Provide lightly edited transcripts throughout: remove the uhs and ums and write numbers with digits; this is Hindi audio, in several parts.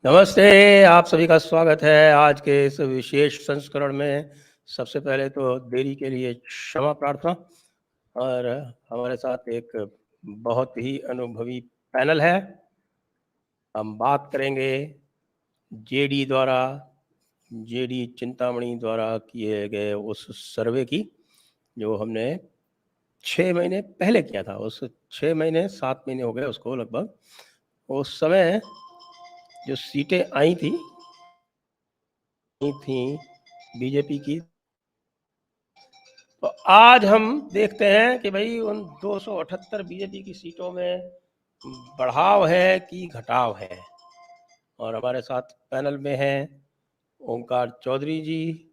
नमस्ते, आप सभी का स्वागत है आज के इस विशेष संस्करण में। सबसे पहले तो देरी के लिए क्षमा प्रार्थना। और हमारे साथ एक बहुत ही अनुभवी पैनल है। हम बात करेंगे जेडी चिंतामणि द्वारा किए गए उस सर्वे की, जो हमने 6 महीने पहले किया था। उस 6 महीने 7 महीने हो गए उसको लगभग। उस समय जो सीटें आई थी बीजेपी की, तो आज हम देखते हैं कि भाई उन 278 बीजेपी की सीटों में बढ़ाव है कि घटाव है। और हमारे साथ पैनल में हैं ओंकार चौधरी जी,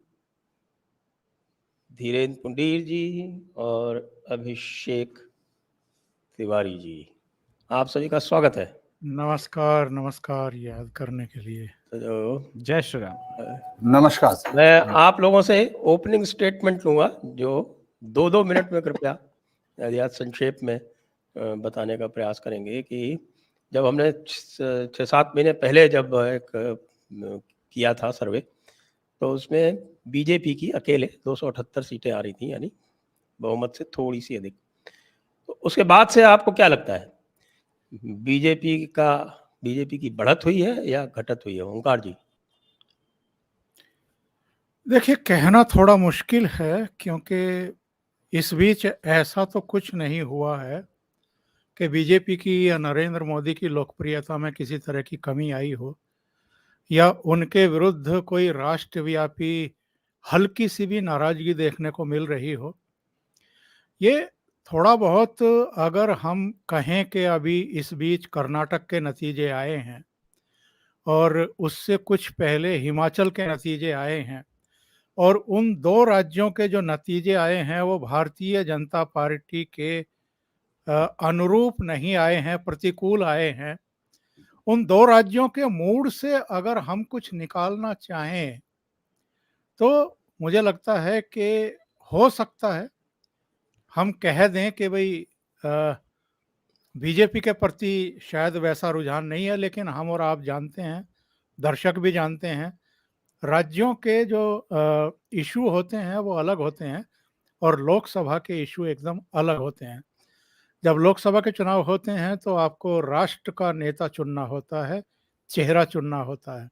धीरेन्द्र पुंडीर जी और अभिषेक तिवारी जी। आप सभी का स्वागत है। नमस्कार याद करने के लिए। तो जय श्री राम। नमस्कार। मैं आप लोगों से ओपनिंग स्टेटमेंट लूँगा, जो 2-2 मिनट में कृपया यदि संक्षेप में बताने का प्रयास करेंगे कि जब हमने 6-7 महीने पहले जब एक किया था सर्वे, तो उसमें बीजेपी की अकेले 278 सीटें आ रही थी, यानी बहुमत से थोड़ी सी अधिक। तो उसके बाद से आपको क्या लगता है, बीजेपी की बढ़त हुई है या घटत हुई है? ओंकार जी। देखिए, कहना थोड़ा मुश्किल है, क्योंकि इस बीच ऐसा तो कुछ नहीं हुआ है कि बीजेपी की या नरेंद्र मोदी की लोकप्रियता में किसी तरह की कमी आई हो, या उनके विरुद्ध कोई राष्ट्रव्यापी हल्की सी भी नाराजगी देखने को मिल रही हो। ये थोड़ा बहुत, अगर हम कहें कि अभी इस बीच कर्नाटक के नतीजे आए हैं और उससे कुछ पहले हिमाचल के नतीजे आए हैं, और उन दो राज्यों के जो नतीजे आए हैं वो भारतीय जनता पार्टी के अनुरूप नहीं आए हैं, प्रतिकूल आए हैं। उन दो राज्यों के मूड से अगर हम कुछ निकालना चाहें तो मुझे लगता है कि हो सकता है हम कह दें कि भाई बीजेपी के प्रति शायद वैसा रुझान नहीं है, लेकिन हम और आप जानते हैं, दर्शक भी जानते हैं, राज्यों के जो इशू होते हैं वो अलग होते हैं और लोकसभा के इशू एकदम अलग होते हैं। जब लोकसभा के चुनाव होते हैं तो आपको राष्ट्र का नेता चुनना होता है, चेहरा चुनना होता है।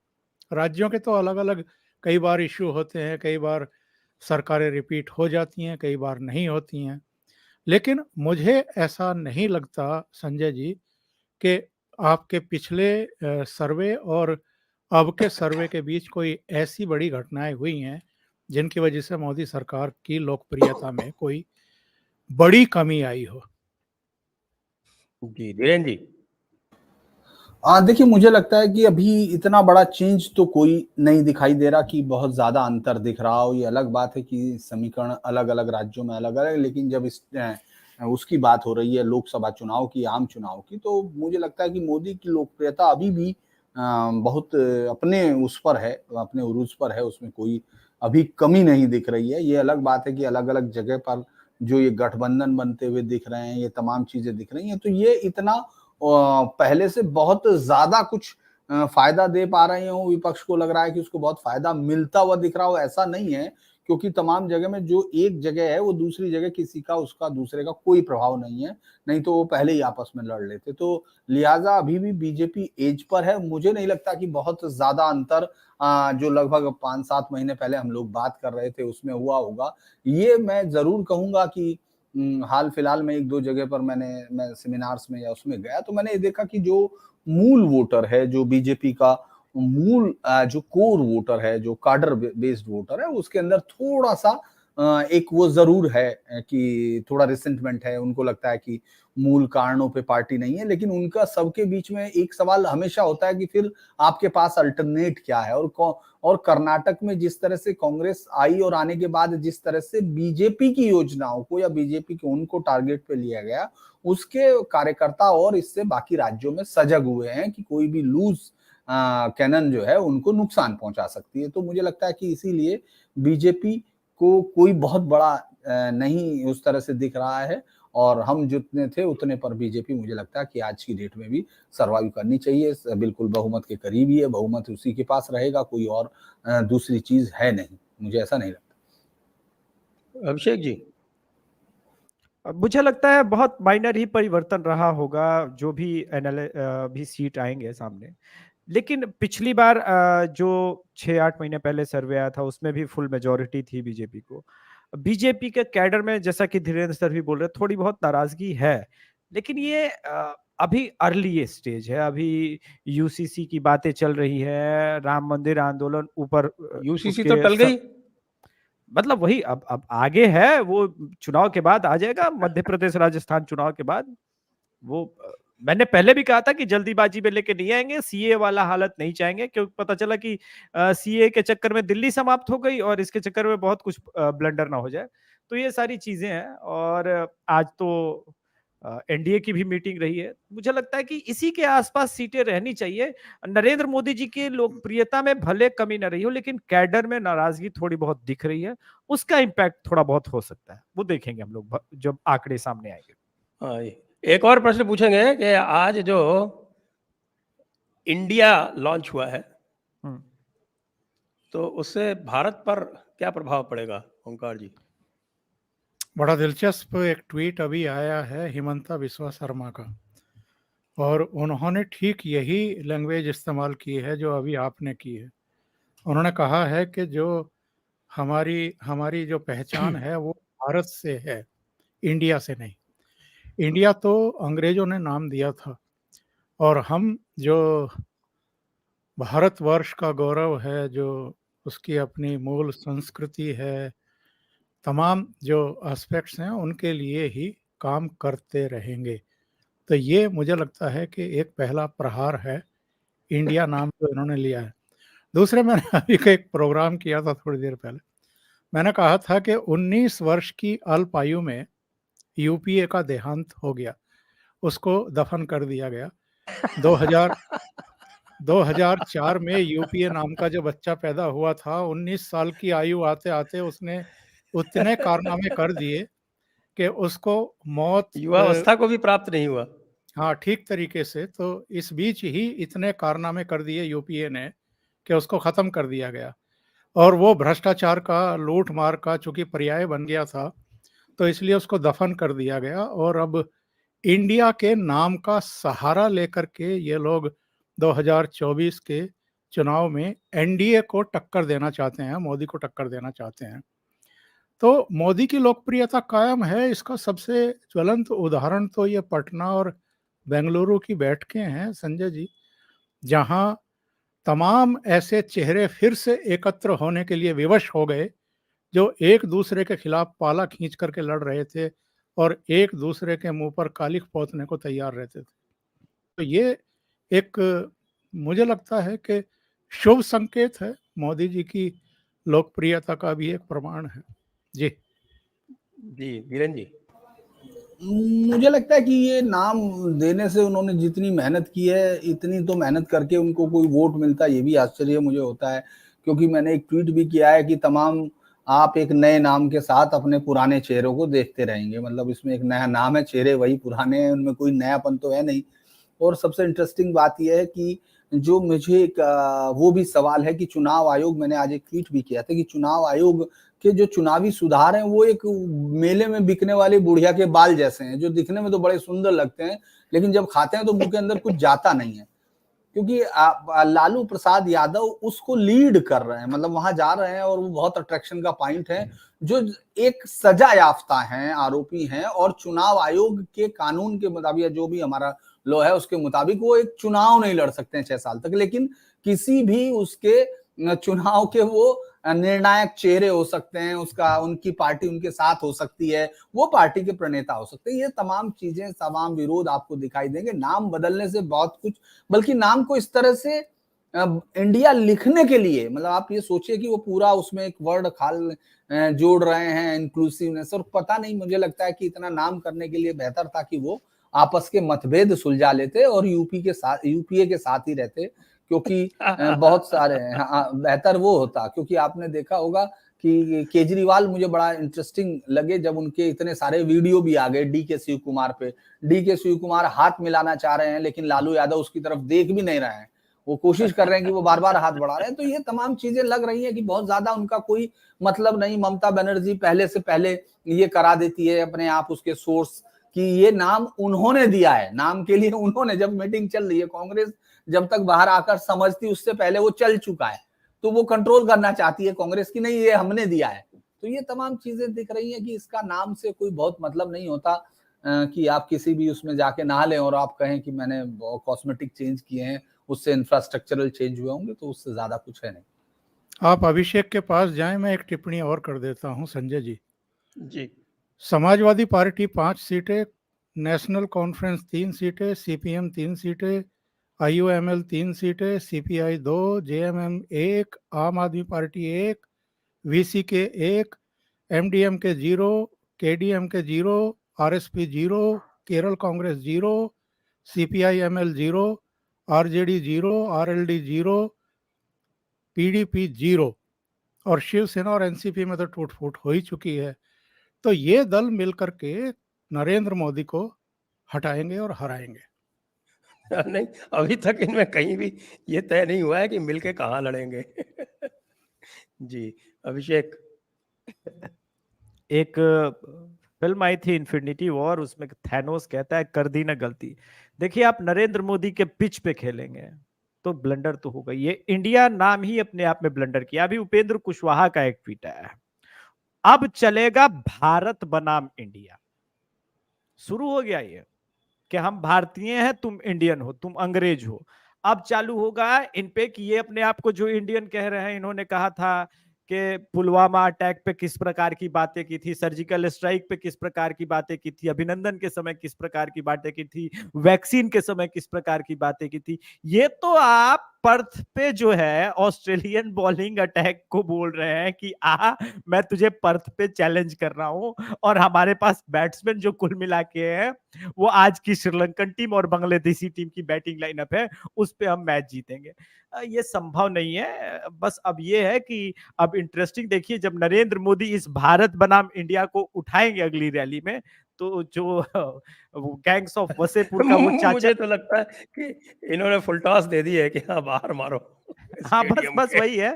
राज्यों के तो अलग अलग कई बार इशू होते हैं, कई बार सरकारें रिपीट हो जाती हैं, कई बार नहीं होती हैं। लेकिन मुझे ऐसा नहीं लगता संजय जी कि आपके पिछले सर्वे और अब के सर्वे के बीच कोई ऐसी बड़ी घटनाएं हुई हैं जिनकी वजह से मोदी सरकार की लोकप्रियता में कोई बड़ी कमी आई हो। जी धीरेन्द्र जी। देखिए, मुझे लगता है कि अभी इतना बड़ा चेंज तो कोई नहीं दिखाई दे रहा कि बहुत ज्यादा अंतर दिख रहा हो। ये अलग बात है कि समीकरण अलग अलग राज्यों में अलग अलग, लेकिन जब उसकी बात हो रही है लोकसभा चुनाव की, आम चुनाव की, तो मुझे लगता है कि मोदी की लोकप्रियता अभी भी बहुत अपने उस पर है, अपने उरूज पर है। उसमें कोई अभी कमी नहीं दिख रही है। ये अलग बात है कि अलग अलग जगह पर जो ये गठबंधन बनते हुए दिख रहे हैं, ये तमाम चीजें दिख रही हैं, तो ये इतना पहले से बहुत ज्यादा कुछ फायदा दे पा रहे हो। विपक्ष को लग रहा है कि उसको बहुत फायदा मिलता हुआ दिख रहा हो, ऐसा नहीं है, क्योंकि तमाम जगह में जो एक जगह है वो दूसरी जगह किसी का उसका दूसरे का कोई प्रभाव नहीं है, नहीं तो वो पहले ही आपस में लड़ लेते। तो लिहाजा अभी भी बीजेपी एज पर है। मुझे नहीं लगता कि बहुत ज्यादा अंतर जो लगभग 5-7 महीने पहले हम लोग बात कर रहे थे उसमें हुआ होगा। ये मैं जरूर कहूंगा कि हाल फिलहाल में 1-2 जगह पर मैं सेमिनार्स में या उसमें गया, तो मैंने ये देखा कि जो मूल वोटर है, जो बीजेपी का मूल जो कोर वोटर है, जो काडर बेस्ड वोटर है, उसके अंदर थोड़ा सा एक वो जरूर है कि थोड़ा रिसेंटमेंट है। उनको लगता है कि मूल कारणों पे पार्टी नहीं है, लेकिन उनका सबके बीच में एक सवाल हमेशा होता है कि फिर आपके पास अल्टरनेट क्या है। और कर्नाटक में जिस तरह से कांग्रेस आई और आने के बाद जिस तरह से बीजेपी की योजनाओं को या बीजेपी के उनको टारगेट पे लिया गया, उसके कार्यकर्ता और इससे बाकी राज्यों में सजग हुए हैं कि कोई भी लूज कैनन जो है उनको नुकसान पहुंचा सकती है। तो मुझे लगता है कि इसीलिए बीजेपी को कोई बहुत बड़ा नहीं उस तरह से दिख रहा है। और हम जितने थे उतने पर बीजेपी मुझे लगता है कि आज की डेट में भी सर्वाइव करनी चाहिए। बिल्कुल बहुमत के करीब ही है, बहुमत उसी के पास रहेगा, कोई और दूसरी चीज है नहीं, मुझे ऐसा नहीं लगता। अभिषेक जी। मुझे लगता है बहुत माइनर ही परिवर्तन रहा होगा, जो भी भी सीट आएंगे सामने। लेकिन पिछली बार जो 6-8 महीने पहले सर्वे आया था उसमें भी फुल मेजोरिटी थी बीजेपी को। बीजेपी के कैडर में, जैसा कि धीरेन्द्र सर भी बोल रहे, थोड़ी बहुत नाराजगी है, लेकिन ये अभी अर्ली स्टेज है। अभी यूसीसी की बातें चल रही है, राम मंदिर आंदोलन ऊपर, यूसीसी तो टल गई, मतलब वही अब आगे है, वो चुनाव के बाद आ जाएगा, मध्य प्रदेश राजस्थान चुनाव के बाद। वो मैंने पहले भी कहा था कि जल्दीबाजी में लेके नहीं आएंगे, सीए वाला हालत नहीं चाहेंगे, क्योंकि पता चला कि सीए के चक्कर में दिल्ली समाप्त हो गई और इसके चक्कर में बहुत कुछ ब्लंडर ना हो जाए। तो ये सारी चीजें हैं। और आज तो एनडीए की भी मीटिंग रही है। मुझे लगता है कि इसी के आसपास सीटें रहनी चाहिए। नरेंद्र मोदी जी की लोकप्रियता में भले कमी न रही हो, लेकिन कैडर में नाराजगी थोड़ी बहुत दिख रही है, उसका इम्पैक्ट थोड़ा बहुत हो सकता है। वो देखेंगे हम लोग जब आंकड़े सामने आएंगे। हाँ, एक और प्रश्न पूछेंगे कि आज जो इंडिया लॉन्च हुआ है तो उससे भारत पर क्या प्रभाव पड़ेगा, ओंकार जी? बड़ा दिलचस्प एक ट्वीट अभी आया है हिमंता बिस्वा शर्मा का, और उन्होंने ठीक यही लैंग्वेज इस्तेमाल की है जो अभी आपने की है। उन्होंने कहा है कि जो हमारी जो पहचान है वो भारत से है, इंडिया से नहीं। इंडिया तो अंग्रेजों ने नाम दिया था, और हम जो भारतवर्ष का गौरव है, जो उसकी अपनी मूल संस्कृति है, तमाम जो एस्पेक्ट्स हैं उनके लिए ही काम करते रहेंगे। तो ये मुझे लगता है कि एक पहला प्रहार है इंडिया नाम जो इन्होंने लिया है। दूसरे, मैंने अभी का एक प्रोग्राम किया था थोड़ी देर पहले, मैंने कहा था कि 19 वर्ष की अल्प आयु में यूपीए का देहांत हो गया, उसको दफन कर दिया गया। 2004 में यूपीए नाम का जो बच्चा पैदा हुआ था, 19 साल की आयु आते आते उसने उतने कारनामे कर दिए कि उसको मौत युवावस्था को भी प्राप्त नहीं हुआ। हाँ, ठीक तरीके से। तो इस बीच ही इतने कारनामे कर दिए यूपीए ने कि उसको खत्म कर दिया गया, और वो भ्रष्टाचार का, लूट मार का चूंकि पर्याय बन गया था, तो इसलिए उसको दफन कर दिया गया। और अब इंडिया के नाम का सहारा लेकर के ये लोग 2024 के चुनाव में एनडीए को टक्कर देना चाहते हैं, मोदी को टक्कर देना चाहते हैं। तो मोदी की लोकप्रियता कायम है, इसका सबसे ज्वलंत उदाहरण तो ये पटना और बेंगलुरु की बैठकें हैं संजय जी, जहां तमाम ऐसे चेहरे फिर से एकत्र होने के लिए विवश हो गए जो एक दूसरे के खिलाफ पाला खींच करके लड़ रहे थे और एक दूसरे के मुंह पर कालिख पोतने को तैयार रहते थे। तो ये एक, मुझे लगता है कि शुभ संकेत है, मोदी जी की लोकप्रियता का भी एक प्रमाण है। जी जी वीरेन जी। मुझे लगता है कि ये नाम देने से उन्होंने जितनी मेहनत की है, इतनी तो मेहनत करके उनको कोई वोट मिलता, ये भी आश्चर्य मुझे होता है। क्योंकि मैंने एक ट्वीट भी किया है कि तमाम आप एक नए नाम के साथ अपने पुराने चेहरों को देखते रहेंगे, मतलब इसमें एक नया नाम है, चेहरे वही पुराने हैं, उनमें कोई नयापन तो है नहीं। और सबसे इंटरेस्टिंग बात यह है कि जो मुझे एक वो भी सवाल है कि चुनाव आयोग, मैंने आज एक ट्वीट भी किया था कि चुनाव आयोग के जो चुनावी सुधार हैं वो एक मेले में बिकने वाली बुढ़िया के बाल जैसे हैं, जो दिखने में तो बड़े सुंदर लगते हैं लेकिन जब खाते हैं तो मुंह के अंदर कुछ जाता नहीं है। क्योंकि लालू प्रसाद यादव उसको लीड कर रहे हैं, मतलब वहां जा रहे हैं और वो बहुत अट्रैक्शन का पॉइंट है। जो एक सजा याफ्ता हैं, आरोपी हैं, और चुनाव आयोग के कानून के मुताबिक, जो भी हमारा लॉ है उसके मुताबिक, वो एक चुनाव नहीं लड़ सकते हैं 6 साल तक, लेकिन किसी भी उसके चुनाव के वो निर्णायक चेहरे हो सकते हैं, उसका, उनकी पार्टी उनके साथ हो सकती है, वो पार्टी के प्रणेता हो सकते हैं। ये तमाम चीजें, तमाम विरोध आपको दिखाई देंगे। नाम बदलने से बहुत कुछ, बल्कि नाम को इस तरह से इंडिया लिखने के लिए, मतलब आप ये सोचिए कि वो पूरा उसमें एक वर्ड खाल जोड़ रहे हैं, इंक्लूसिवनेस, और पता नहीं, मुझे लगता है कि इतना नाम करने के लिए बेहतर था कि वो आपस के मतभेद सुलझा लेते और यूपीए के साथ ही रहते। क्योंकि बहुत सारे हैं। हाँ, बेहतर वो होता, क्योंकि आपने देखा होगा कि केजरीवाल मुझे बड़ा इंटरेस्टिंग लगे जब उनके इतने सारे वीडियो भी आ गए डीके शिव कुमार पे। डीके शिव कुमार हाथ मिलाना चाह रहे हैं, लेकिन लालू यादव उसकी तरफ देख भी नहीं रहे हैं। वो कोशिश कर रहे हैं कि वो बार बार हाथ बढ़ा रहे हैं। तो ये तमाम चीजें लग रही हैं कि बहुत ज्यादा उनका कोई मतलब नहीं। ममता बनर्जी पहले से पहले ये करा देती है अपने आप उसके सोर्स कि ये नाम उन्होंने दिया है, नाम के लिए उन्होंने, जब मीटिंग चल रही है कांग्रेस जब तक बाहर आकर समझती उससे पहले वो चल चुका है, तो वो कंट्रोल करना चाहती है कांग्रेस की, नहीं ये हमने दिया है। तो ये तमाम चीजें दिख रही हैं कि इसका नाम से कोई बहुत मतलब नहीं होता कि आप किसी भी उसमें जाके नहा लें और आप कहें कि मैंने कॉस्मेटिक चेंज किए हैं, उससे इंफ्रास्ट्रक्चरल चेंज हुए होंगे, तो उससे ज्यादा कुछ है नहीं। आप अभिषेक के पास जाएं, मैं एक टिप्पणी और कर देता हूं संजय जी। जी, समाजवादी पार्टी 5 सीटें, नेशनल कॉन्फ्रेंस 3 सीटें, सीपीएम 3 सीटें, आईयूएमएल 3 सीटें, सीपीआई 2, जेएमएम 1, आम आदमी party 1, VCK 1, MDMK 0, केडीएमके 0, RSP 0, Kerala Congress 0, CPIML 0, RJD 0, RLD 0, PDP 0 और शिवसेना और एनसीपी में तो टूट फूट हो ही चुकी है। तो ये दल मिलकर के नरेंद्र मोदी को हटाएंगे और हराएंगे। नहीं, अभी तक इनमें कहीं भी ये तय नहीं हुआ है कि मिलके कहाँ लड़ेंगे। जी, अभिषेक। एक फिल्म आई थी इन्फिनिटी वॉर, उसमें थैनोस कहता है कर दी ना गलती। देखिए, आप नरेंद्र मोदी के पिच पे खेलेंगे तो ब्लंडर तो होगा। ये इंडिया नाम ही अपने आप में ब्लंडर किया। अभी उपेंद्र कुशवाहा का एक ट्वीट आया है, अब चलेगा भारत बनाम इंडिया। शुरू हो गया ये कि हम भारतीय हैं, तुम इंडियन हो, तुम अंग्रेज हो। अब चालू होगा इन पे कि ये अपने आप को जो इंडियन कह रहे हैं। इन्होंने कहा था कि पुलवामा अटैक पे किस प्रकार की बातें की थी, सर्जिकल स्ट्राइक पे किस प्रकार की बातें की थी, अभिनंदन के समय किस प्रकार की बातें की थी, वैक्सीन के समय किस प्रकार की बातें की थी। ये तो आप पर्थ पे जो है ऑस्ट्रेलियन बॉलिंग अटैक को बोल रहे हैं कि मैं तुझे पर्थ पे चैलेंज कर रहा हूं, और हमारे पास बैट्समैन जो कुल मिला के हैं वो आज की श्रीलंकन टीम और बांग्लादेशी टीम की बैटिंग लाइनअप है, उस पे हम मैच जीतेंगे। ये संभव नहीं है। बस अब ये है कि अब इंटरेस्टिंग देखिए, जब नरेंद्र मोदी इस भारत बनाम इंडिया को उठाएंगे अगली रैली में, तो जो गैंग्स ऑफ वसेपुर का वो चाचा, मुझे तो लगता है कि इन्होंने फुल टॉस दे दी है कि हाँ बाहर मारो हाँ बस स्टेडियम बस के। वही है।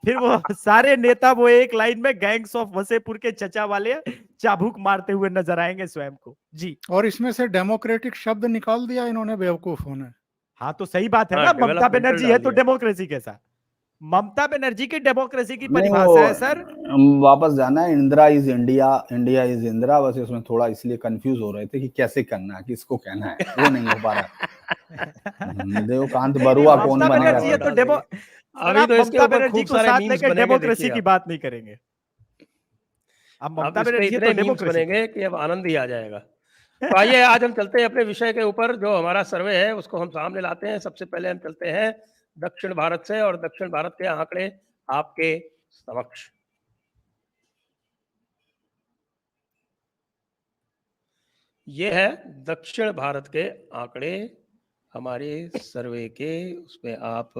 फिर वो सारे नेता वो एक लाइन में गैंग्स ऑफ वसेपुर के चचा वाले चाबुक मारते हुए नजर आएंगे स्वयं को। जी, और इसमें से डेमोक्रेटिक शब्द निकाल दिया इन्होंने बेवकूफों ने। हाँ तो सही बात है हाँ, ना। ममता डेवलपमेंटल बनर्जी है डाल तो दिया। डेमोक्रेसी कैसा? ममता बनर्जी की डेमोक्रेसी की नहीं, परिभाषा है सर। वापस जाना है, Indira is India, India is Indira, बस इसमें थोड़ा इसलिए कंफ्यूज हो रहे थे कि कैसे करना है, किसको कहना है, वो नहीं हो पा रहा। देवकांत नहीं नहीं, बरुआ कौन ममता बनेगा बनर्जी है तो डाल डेमो देंगे। सर, अभी आप तो इसके ममता ऊपर बनर्जी खूब को सारे साथ मीम्स लेकर बनेंगे, डेमोक्रेसी देखिए की आप। बात नहीं करेंगे। अब अब ममता इस पे बनर्जी है तो इतने मीम्स डेमोक्रेसी को। बनेंगे कि अब आनंद ही आ जाएगा। तो आइए आज हम चलते हैं अपने विषय के ऊपर। जो हमारा सर्वे है उसको हम सामने लाते हैं। सबसे पहले हम चलते हैं दक्षिण भारत से, और दक्षिण भारत के आंकड़े आपके समक्ष। ये है दक्षिण भारत के आंकड़े हमारे सर्वे के, उसमें आप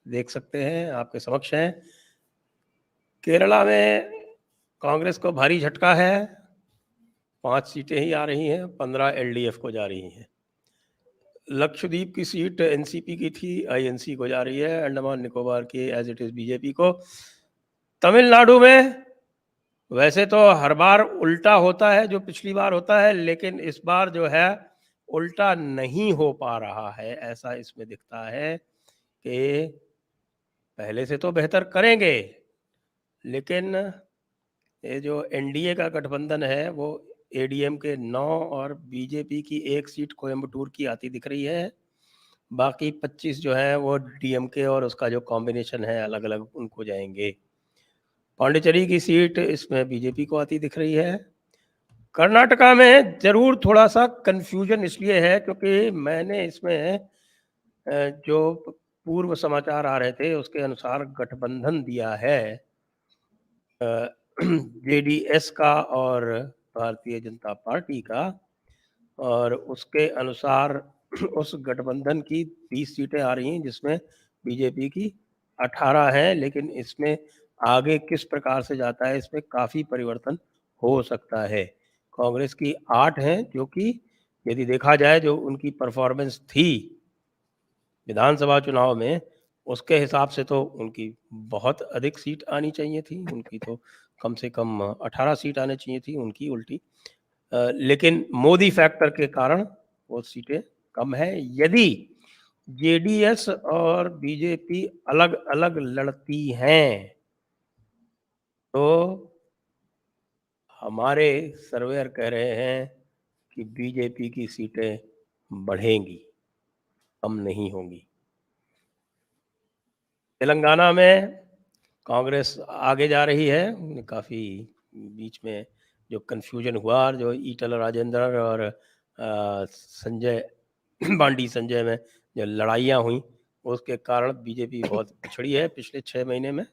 देख सकते हैं, आपके समक्ष हैं। केरला में कांग्रेस को भारी झटका है, 5 सीटें ही आ रही हैं, 15 एलडीएफ को जा रही हैं। लक्षद्वीप की सीट एनसीपी की थी, आईएनसी को जा रही है। अंडमान निकोबार की एज इट इज बीजेपी को। तमिलनाडु में वैसे तो हर बार उल्टा होता है जो पिछली बार होता है, लेकिन इस बार जो है उल्टा नहीं हो पा रहा है। ऐसा इसमें दिखता है कि पहले से तो बेहतर करेंगे, लेकिन ये जो एनडीए का गठबंधन है वो एडीएम के 9 और बीजेपी की 1 सीट कोयम्बटूर की आती दिख रही है। बाकी 25 जो है वो डीएमके और उसका जो कॉम्बिनेशन है अलग अलग उनको जाएंगे। पांडिचेरी की सीट इसमें बीजेपी को आती दिख रही है। कर्नाटका में जरूर थोड़ा सा कंफ्यूजन इसलिए है क्योंकि मैंने इसमें जो पूर्व समाचार आ रहे थे उसके अनुसार गठबंधन दिया है जेडीएस का और भारतीय जनता पार्टी का, और उसके अनुसार उस गठबंधन की 30 सीटें आ रही हैं जिसमें बीजेपी की 18 हैं, लेकिन इसमें आगे किस प्रकार से जाता है इसमें काफ़ी परिवर्तन हो सकता है। कांग्रेस की 8 हैं, जो कि यदि देखा जाए जो उनकी परफॉर्मेंस थी विधानसभा चुनाव में, उसके हिसाब से तो उनकी बहुत अधिक सीट आनी चाहिए थी। उनकी तो कम से कम 18 सीट आनी चाहिए थी, उनकी उल्टी। लेकिन मोदी फैक्टर के कारण वो सीटें कम है। यदि जेडीएस और बीजेपी अलग-अलग लड़ती हैं, तो हमारे सर्वेयर कह रहे हैं कि बीजेपी की सीटें बढ़ेंगी, कम नहीं होंगी। तेलंगाना में कांग्रेस आगे जा रही है। काफ़ी बीच में जो कन्फ्यूजन हुआ, जो ईटल राजेंद्र और संजय बांडी संजय में जो लड़ाइयाँ हुई, उसके कारण बीजेपी बहुत पिछड़ी है पिछले 6 महीने में,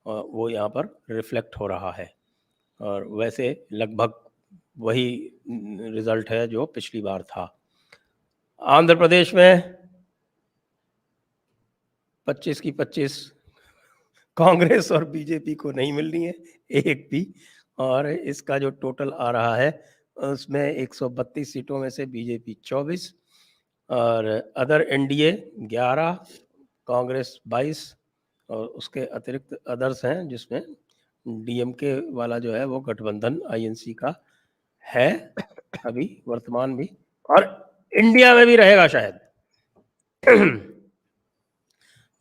और वो यहाँ पर रिफ्लेक्ट हो रहा है। और वैसे लगभग वही रिजल्ट है जो पिछली बार था। आंध्र प्रदेश में 25 की 25 कांग्रेस और बीजेपी को नहीं मिल रही है एक भी, और इसका जो टोटल आ रहा है उसमें 132 सीटों में से बीजेपी 24 और अदर एनडीए 11, कांग्रेस 22 और उसके अतिरिक्त अदर्स हैं जिसमें डीएमके वाला जो है वो गठबंधन आईएनसी का है अभी वर्तमान भी, और इंडिया में भी रहेगा शायद।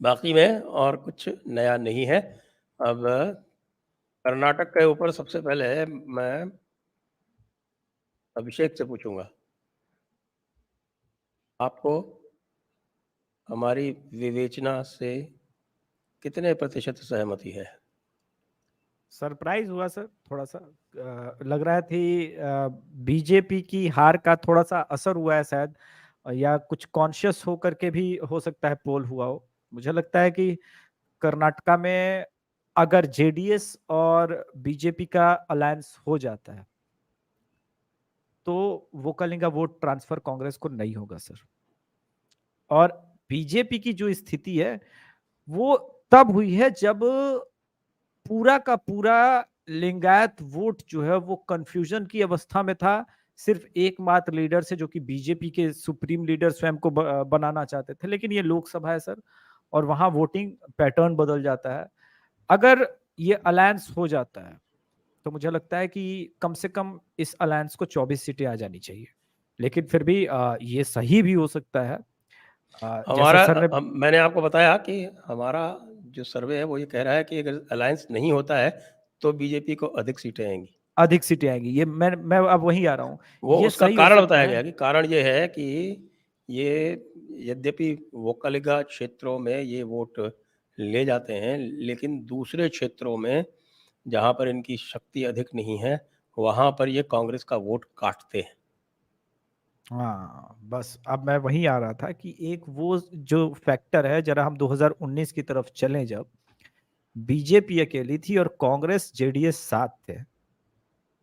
बाकी में और कुछ नया नहीं है। अब कर्नाटक के ऊपर सबसे पहले मैं अभिषेक से पूछूंगा, आपको हमारी विवेचना से कितने प्रतिशत सहमति है? सरप्राइज हुआ सर, थोड़ा सा लग रहा थी बीजेपी की हार का थोड़ा सा असर हुआ है शायद, या कुछ कॉन्शियस होकर के भी हो सकता है पोल हुआ हो। मुझे लगता है कि कर्नाटका में अगर जेडीएस और बीजेपी का अलायंस हो जाता है तो वो कलिंगा वोट ट्रांसफर कांग्रेस को नहीं होगा सर। और बीजेपी की जो स्थिति है वो तब हुई है जब पूरा का पूरा लिंगायत वोट जो है वो कंफ्यूजन की अवस्था में था, सिर्फ एकमात्र लीडर से, जो कि बीजेपी के सुप्रीम लीडर स्वयं को बनाना चाहते थे। लेकिन ये लोकसभा है सर, और वहां वोटिंग पैटर्न बदल जाता है। अगर ये अलायंस हो जाता है तो मुझे लगता है कि कम से कम इस अलायंस को 24 सीटें आ जानी चाहिए। लेकिन फिर भी ये सही भी हो सकता है। हमारा सर ने मैंने आपको बताया कि हमारा जो सर्वे है वो ये कह रहा है कि अगर अलायंस नहीं होता है तो बीजेपी को अधिक सीटें आएंगी। अधिक सीटें आएंगी, ये मैं अब वहीं आ रहा हूँ। वो ये उसका सही हो कारण सकता बताया है। गया कि कारण ये है कि ये यद्यपि वोकलिगा क्षेत्रों में ये वोट ले जाते हैं, लेकिन दूसरे क्षेत्रों में जहाँ पर इनकी शक्ति अधिक नहीं है वहाँ पर ये कांग्रेस का वोट काटते हैं। हाँ, बस अब मैं वहीं आ रहा था कि एक वो जो फैक्टर है, जरा हम 2019 की तरफ चलें, जब बीजेपी अकेली थी और कांग्रेस जेडीएस साथ थे।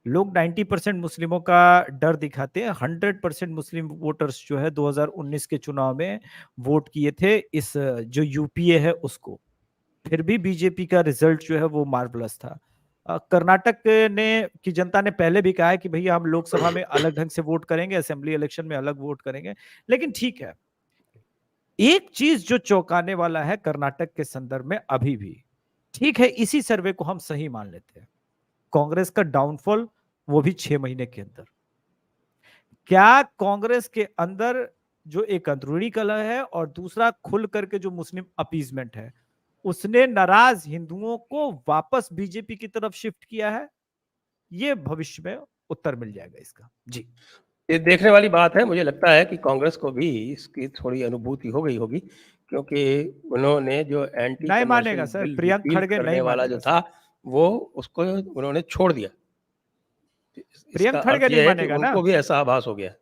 लोग 90% मुस्लिमों का डर दिखाते हैं। 100% मुस्लिम वोटर्स जो है 2019 के चुनाव में वोट किए थे इस जो यूपीए है उसको। फिर भी बीजेपी का रिजल्ट जो है वो मार्वलस था। कर्नाटक ने की जनता ने पहले भी कहा है कि भैया हम लोकसभा में अलग ढंग से वोट करेंगे, असेंबली इलेक्शन में अलग वोट करेंगे। लेकिन ठीक है, एक चीज जो चौंकाने वाला है कर्नाटक के संदर्भ में अभी भी, ठीक है, इसी सर्वे को हम सही मान लेते हैं, कांग्रेस का डाउनफॉल वो भी 6 महीने के अंदर। क्या कांग्रेस के अंदर जो एक अंदरूनी कलह है और दूसरा खुल करके जो मुस्लिम अपीजमेंट है, उसने नाराज हिंदुओं को वापस बीजेपी की तरफ शिफ्ट किया है? ये भविष्य में उत्तर मिल जाएगा इसका। जी, ये देखने वाली बात है। मुझे लगता है कि कांग्रेस को भी इसकी थोड़ी अनुभूति हो गई होगी, क्योंकि उन्होंने जो एंटी नहीं कन्वर्शन मानेगा सर, बिल प्रियंक रिपील खड़गे करने नहीं वाला मानेगा जो सर। था वो उसको उन्होंने छोड़ दिया। इसका प्रियंक खड़गे अर्थ नहीं यह है कि मानेगा ना। उनको भी ऐसा आभास हो गया।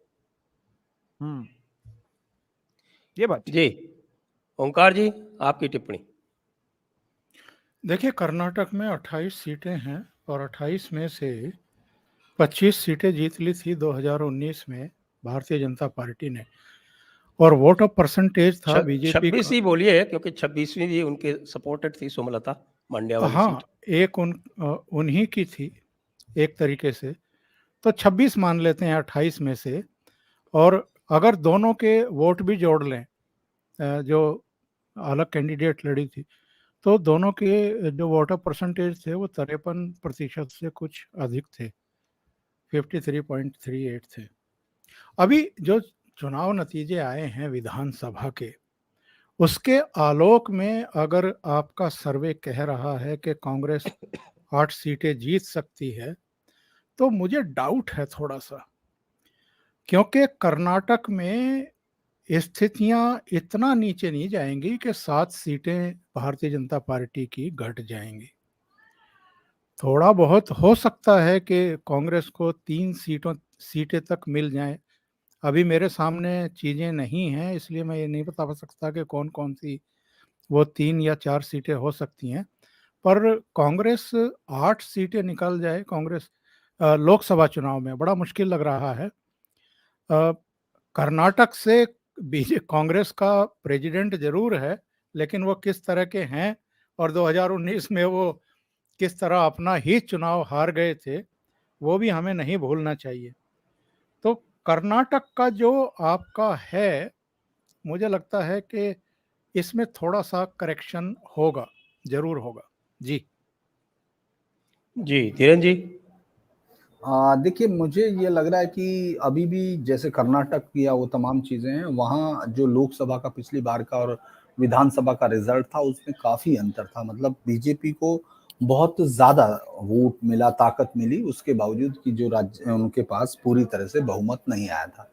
ये बात जी, ओंकार जी, आपकी टिप्पणी। देखिए, कर्नाटक में 28 सीटें हैं और 28 में से 25 सीटें जीत ली थी 2019 में भारतीय जनता पार्टी ने। और वोट ऑफ परसेंटेज था बीजेपी 26 ही बोलिए, क्योंकि 26वीं भी उनके सपोर्टेड थी सुमलता मांड्या वाली हाँ, सीट। एक उन्हीं की थी एक तरीके से, तो 26 मान लेते हैं 28 में से। और अगर दोनों के वोट भी जोड़ लें, जो अलग कैंडिडेट लड़ी थी, तो दोनों के जो वोटर परसेंटेज थे वो 53% से कुछ अधिक थे, 53.38 थे। अभी जो चुनाव नतीजे आए हैं विधानसभा के, उसके आलोक में अगर आपका सर्वे कह रहा है कि कांग्रेस 8 सीटें जीत सकती है, तो मुझे डाउट है थोड़ा सा, क्योंकि कर्नाटक में स्थितियां इतना नीचे नहीं जाएंगी कि 7 सीटें भारतीय जनता पार्टी की घट जाएंगी। थोड़ा बहुत हो सकता है कि कांग्रेस को 3 सीटें तक मिल जाएं। अभी मेरे सामने चीजें नहीं हैं, इसलिए मैं ये नहीं बता सकता कि कौन कौन सी वो 3 या 4 सीटें हो सकती हैं। पर कांग्रेस 8 सीटें निकल जाए कांग्रेस लोकसभा चुनाव में, बड़ा मुश्किल लग रहा है। कर्नाटक से कांग्रेस का प्रेसिडेंट जरूर है, लेकिन वो किस तरह के हैं और 2019 में वो किस तरह अपना ही चुनाव हार गए थे, वो भी हमें नहीं भूलना चाहिए। तो कर्नाटक का जो आपका है, मुझे लगता है कि इसमें थोड़ा सा करेक्शन होगा, जरूर होगा। जी जी धीरेन जी। देखिए, मुझे ये लग रहा है कि अभी भी जैसे कर्नाटक या वो तमाम चीज़ें हैं, वहाँ जो लोकसभा का पिछली बार का और विधानसभा का रिजल्ट था, उसमें काफ़ी अंतर था। मतलब बीजेपी को बहुत ज़्यादा वोट मिला, ताकत मिली, उसके बावजूद कि जो राज्य उनके पास पूरी तरह से बहुमत नहीं आया था।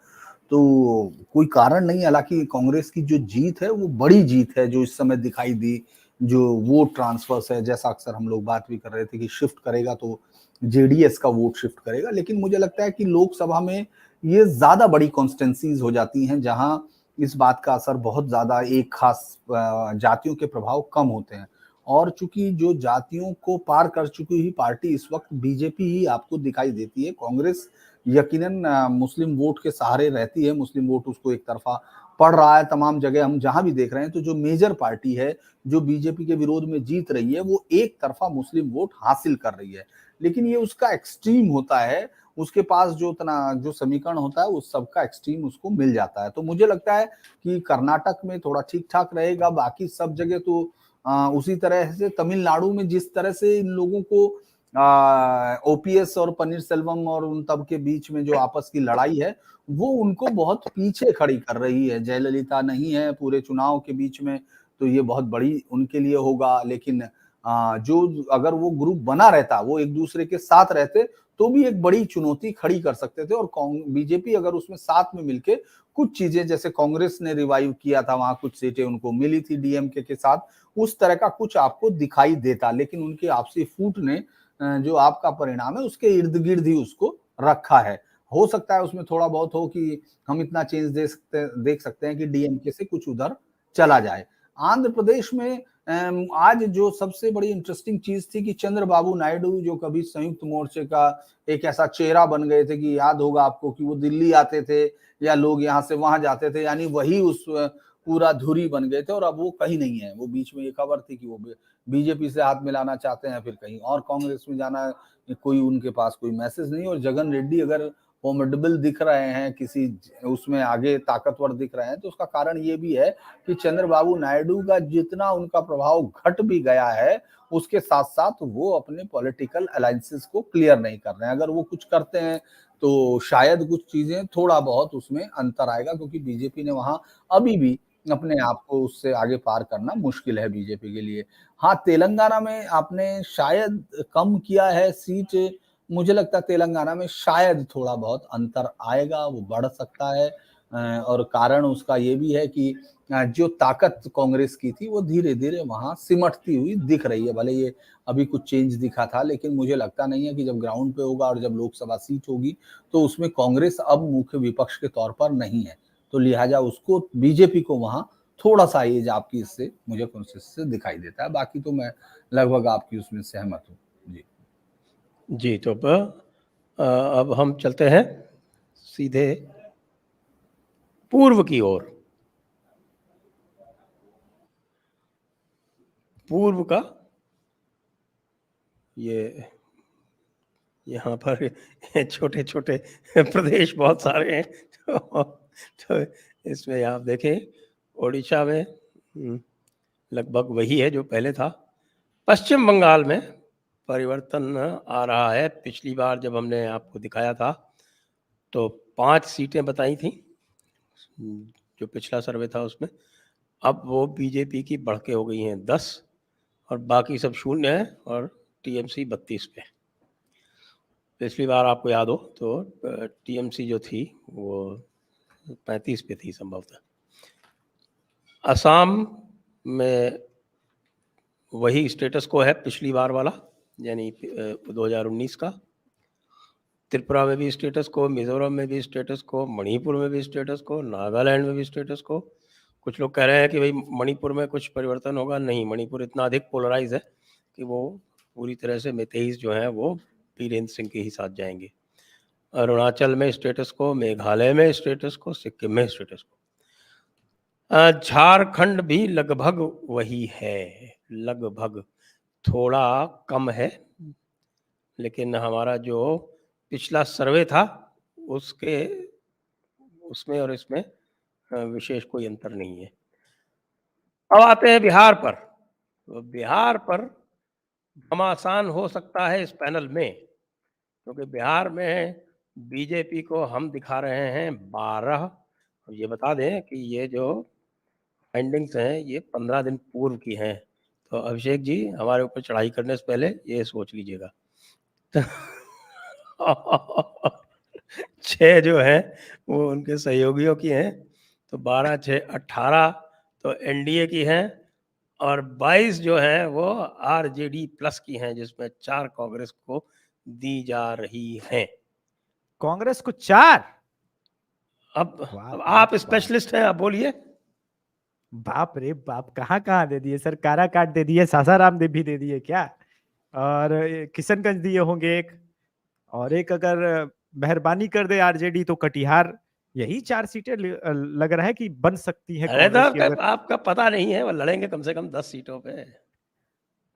तो कोई कारण नहीं, हालाँकि कांग्रेस की जो जीत है, वो बड़ी जीत है, जो इस समय दिखाई दी। जो वोट ट्रांसफर्स है, जैसा अक्सर हम लोग बात भी कर रहे थे कि शिफ्ट करेगा तो जेडीएस का वोट शिफ्ट करेगा, लेकिन मुझे लगता है कि लोकसभा में ये ज़्यादा बड़ी कॉन्स्टिट्यूंसीज हो जाती हैं, जहां इस बात का असर बहुत ज़्यादा एक खास जातियों के प्रभाव कम होते हैं। और चूंकि जो जातियों को पार कर चुकी हुई पार्टी इस वक्त बीजेपी ही आपको दिखाई देती है। कांग्रेस यकीनन मुस्लिम वोट के सहारे रहती है, मुस्लिम वोट उसको एक तरफा पड़ रहा है तमाम जगह हम जहां भी देख रहे हैं। तो जो मेजर पार्टी है, जो बीजेपी के विरोध में जीत रही है, वो एक तरफा मुस्लिम वोट हासिल कर रही है। लेकिन ये उसका एक्सट्रीम होता है, उसके पास जो उतना जो समीकरण होता है उस सबका एक्सट्रीम उसको मिल जाता है। तो मुझे लगता है कि कर्नाटक में थोड़ा ठीक ठाक रहेगा, बाकी सब जगह तो उसी तरह से तमिलनाडु में जिस तरह से इन लोगों को ओपीएस और पनीर सेल्वम और उन तब के बीच में जो आपस की लड़ाई है, वो उनको बहुत पीछे खड़ी कर रही है। जयललिता नहीं है पूरे चुनाव के बीच में, तो ये बहुत बड़ी उनके लिए होगा। लेकिन जो अगर वो ग्रुप बना रहता, वो एक दूसरे के साथ रहते, तो भी एक बड़ी चुनौती खड़ी कर सकते थे। और बीजेपी अगर उसमें साथ में मिलके कुछ चीजें, जैसे कांग्रेस ने रिवाइव किया था, वहां कुछ सीटें उनको मिली थी डीएमके के साथ, उस तरह का कुछ आपको दिखाई देता। लेकिन उनकी आपसी फूट ने जो आपका परिणाम है उसके इर्द गिर्द ही उसको रखा है। हो सकता है उसमें थोड़ा बहुत हो कि हम इतना चेंज देख सकते हैं कि डीएमके से कुछ उधर चला जाए। आंध्र प्रदेश में आज जो सबसे बड़ी इंटरेस्टिंग चीज थी कि चंद्रबाबू नायडू, जो कभी संयुक्त मोर्चे का एक ऐसा चेहरा बन गए थे कि याद होगा आपको कि वो दिल्ली आते थे या लोग यहाँ से वहां जाते थे, यानी वही उस पूरा धुरी बन गए थे। और अब वो कहीं नहीं है। वो बीच में ये खबर थी कि वो बीजेपी से हाथ मिलाना चाहते हैं, फिर कहीं और कांग्रेस में जाना, कोई उनके पास कोई मैसेज नहीं। और जगन रेड्डी अगर फॉर्मिडेबल दिख रहे हैं, किसी उसमें आगे ताकतवर दिख रहे हैं, तो उसका कारण ये भी है कि चंद्रबाबू नायडू का जितना उनका प्रभाव घट भी गया है, उसके साथ साथ वो अपने पॉलिटिकल अलायंसेस को क्लियर नहीं कर रहे हैं। अगर वो कुछ करते हैं तो शायद कुछ चीजें थोड़ा बहुत उसमें अंतर आएगा, क्योंकि बीजेपी ने वहां अभी भी अपने आप को उससे आगे पार करना मुश्किल है बीजेपी के लिए। हाँ, तेलंगाना में आपने शायद कम किया है सीट, मुझे लगता है तेलंगाना में शायद थोड़ा बहुत अंतर आएगा, वो बढ़ सकता है। और कारण उसका ये भी है कि जो ताकत कांग्रेस की थी वो धीरे धीरे वहां सिमटती हुई दिख रही है। भले ये अभी कुछ चेंज दिखा था, लेकिन मुझे लगता नहीं है कि जब ग्राउंड पे होगा और जब लोकसभा सीट होगी तो उसमें कांग्रेस अब मुख्य विपक्ष के तौर पर नहीं है। तो लिहाजा उसको बीजेपी को वहां थोड़ा सा एज आपकी इससे मुझे कंसिस्टेंसी दिखाई देता है। बाकी तो मैं लगभग आपकी उसमें सहमत हूँ। जी जी तो अब हम चलते हैं सीधे पूर्व की ओर। पूर्व का ये यहाँ पर छोटे छोटे प्रदेश बहुत सारे हैं, तो इसमें आप देखें ओडिशा में लगभग वही है जो पहले था। पश्चिम बंगाल में परिवर्तन आ रहा है। पिछली बार जब हमने आपको दिखाया था तो 5 सीटें बताई थी जो पिछला सर्वे था उसमें, अब वो बीजेपी की बढ़ के हो गई हैं 10 और बाकी सब शून्य है और टीएमसी 32 पे। पिछली बार आपको याद हो तो टीएमसी जो थी वो 35 पे थी संभवतः। असम में वही स्टेटस को है पिछली बार वाला, यानी 2019 का। त्रिपुरा में भी स्टेटस को, मिजोरम में भी स्टेटस को, मणिपुर में भी स्टेटस को, नागालैंड में भी स्टेटस को। कुछ लोग कह रहे हैं कि भाई मणिपुर में कुछ परिवर्तन होगा। नहीं, मणिपुर इतना अधिक पोलराइज है कि वो पूरी तरह से मितेईस जो हैं वो बीरेंद्र सिंह के ही साथ जाएंगे। अरुणाचल में स्टेटस को, मेघालय में स्टेटस को, सिक्किम में स्टेटस को। झारखंड भी लगभग वही है, लगभग, थोड़ा कम है, लेकिन हमारा जो पिछला सर्वे था उसमें और इसमें विशेष कोई अंतर नहीं है। अब आते हैं बिहार पर। तो बिहार पर घमासान हो सकता है इस पैनल में, क्योंकि बिहार में बीजेपी को हम दिखा रहे हैं 12। और ये बता दें कि ये जो फाइंडिंग्स हैं ये 15 दिन पूर्व की हैं, तो अभिषेक जी हमारे ऊपर चढ़ाई करने से पहले ये सोच लीजिएगा। 6 जो है वो उनके सहयोगियों की हैं, तो 12, 6, 18 तो एनडीए की हैं और 22 जो है वो आरजेडी प्लस की हैं, जिसमें 4 कांग्रेस को दी जा रही हैं। कांग्रेस को 4? अब आप स्पेशलिस्ट हैं, आप बोलिए। बाप रे बाप, कहाँ कहाँ दे दिए सर, काराकाट दे दिए, सासाराम भी दे दिए क्या, और किशनगंज दिए होंगे एक, और एक अगर मेहरबानी कर दे आरजेडी तो कटिहार। यही 4 सीटें लग रहा है कि बन सकती है कांग्रेस की अगर... आपका पता नहीं है, वो लड़ेंगे कम से कम 10 सीटों पे।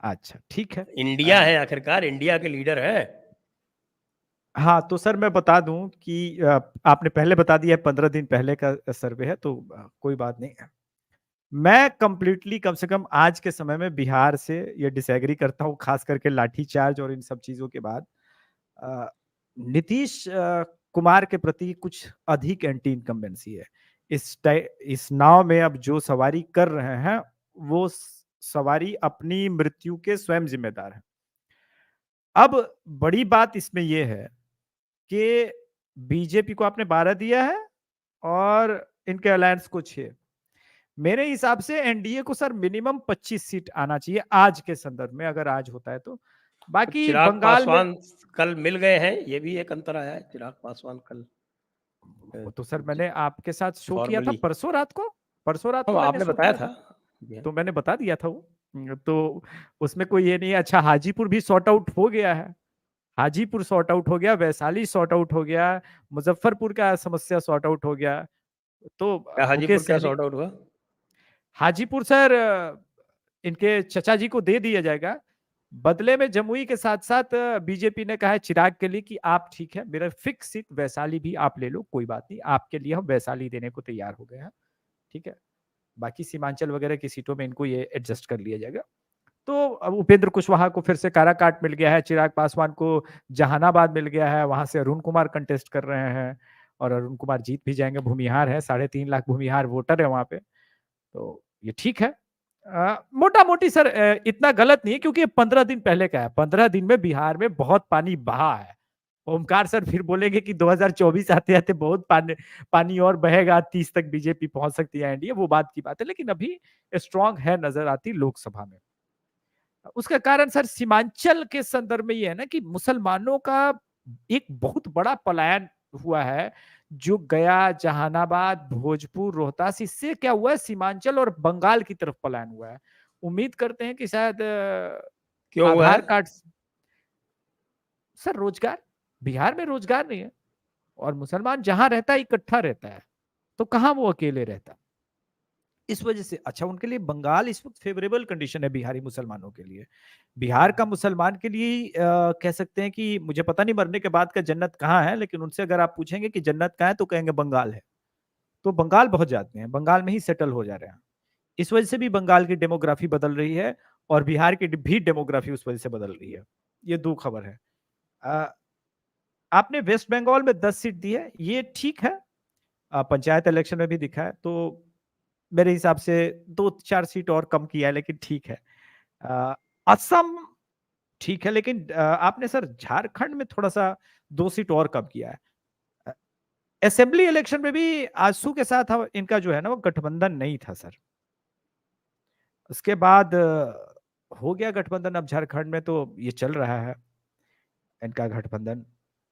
अच्छा ठीक है, इंडिया है आखिरकार, इंडिया के लीडर है। हाँ तो सर मैं बता दूं कि आपने पहले बता दिया, 15 दिन पहले का सर्वे है तो कोई बात नहीं है। मैं कंप्लीटली कम से कम आज के समय में बिहार से ये डिसएग्री करता हूँ, खास करके लाठीचार्ज और इन सब चीजों के बाद। नीतीश कुमार के प्रति कुछ अधिक एंटी इनकम्बेंसी है। इस नाव में अब जो सवारी कर रहे हैं वो सवारी अपनी मृत्यु के स्वयं जिम्मेदार है। अब बड़ी बात इसमें यह है कि बीजेपी को आपने 12 दिया है और इनके अलायंस को 6। मेरे हिसाब से एनडीए को सर मिनिमम 25 सीट आना चाहिए आज के संदर्भ में, अगर आज होता है तो। बाकी चिराग बंगाल पासवान में कल मिल गए हैं, ये भी एक अंतर आया है। चिराग पासवान कल, वो तो सर मैंने आपके साथ शो किया था फॉर्मली परसों रात को मैंने आपने शो बताया किया था। तो मैंने बता दिया था वो, तो उसमें कोई ये नहीं है। अच्छा, हाजीपुर भी सॉर्ट आउट हो गया है, हाजीपुर सॉर्ट आउट हो गया, वैशाली सॉर्ट आउट हो गया, मुजफ्फरपुर का समस्या सॉर्ट आउट हो गया। तो हाजीपुर क्या सॉर्ट आउट हुआ? हाजीपुर सर इनके चचा जी को दे दिया जाएगा, बदले में जमुई के साथ साथ बीजेपी ने कहा है चिराग के लिए कि आप ठीक है, मेरा फिक्स सीट वैशाली भी आप ले लो, कोई बात नहीं, आपके लिए हम वैशाली देने को तैयार हो गए हैं, ठीक है। बाकी सीमांचल वगैरह की सीटों में इनको ये एडजस्ट कर लिया जाएगा। तो अब उपेंद्र कुशवाहा को फिर से काराकाट मिल गया है, चिराग पासवान को जहानाबाद मिल गया है, वहां से अरुण कुमार कंटेस्ट कर रहे हैं और अरुण कुमार जीत भी जाएंगे। भूमिहार है, 3.5 लाख भूमिहार वोटर है वहां पे, तो ये ठीक है। मोटा मोटी सर इतना गलत नहीं है, क्योंकि ये 15 दिन पहले का है। 15 दिन में बिहार में बहुत पानी बहा है। ओमकार सर फिर बोलेंगे कि 2024 आते आते बहुत पानी और बहेगा, 30 तक बीजेपी पहुंच सकती है एनडीए, वो बात की बात है, लेकिन अभी स्ट्रांग है नजर आती लोकसभा में। उसका कारण सर सीमांचल के संदर्भ में ये है ना कि मुसलमानों का एक बहुत बड़ा पलायन हुआ है, जो गया, जहानाबाद, भोजपुर, रोहतास, इससे क्या हुआ है, सीमांचल और बंगाल की तरफ पलायन हुआ है। उम्मीद करते हैं कि शायद क्यों हुआ आधार है? कार्ड सर, रोजगार, बिहार में रोजगार नहीं है और मुसलमान जहां रहता है इकट्ठा रहता है, तो कहां वो अकेले रहता। इस वजह से अच्छा उनके लिए बंगाल इस वक्त फेवरेबल कंडीशन है बिहारी मुसलमानों के लिए। बिहार का मुसलमान के लिए कह सकते हैं कि मुझे पता नहीं मरने के बाद का जन्नत कहाँ है, लेकिन उनसे अगर आप पूछेंगे कि जन्नत कहाँ है तो कहेंगे बंगाल है। तो बंगाल बहुत जाते हैं, बंगाल में ही सेटल हो जा रहे हैं। इस वजह से भी बंगाल की डेमोग्राफी बदल रही है और बिहार की भी डेमोग्राफी उस वजह से बदल रही है। ये दो खबर है। आपने वेस्ट बंगाल में 10 सीट दी है, ये ठीक है। पंचायत इलेक्शन में भी दिखा है, तो मेरे हिसाब से 2-4 सीट और कम किया है, लेकिन ठीक है। असम ठीक है, लेकिन आपने सर झारखंड में थोड़ा सा 2 सीट और कम किया है। असेंबली इलेक्शन में भी आजसू के साथ इनका जो है ना वो गठबंधन नहीं था सर। उसके बाद हो गया गठबंधन, अब झारखंड में तो ये चल रहा है इनका गठबंधन।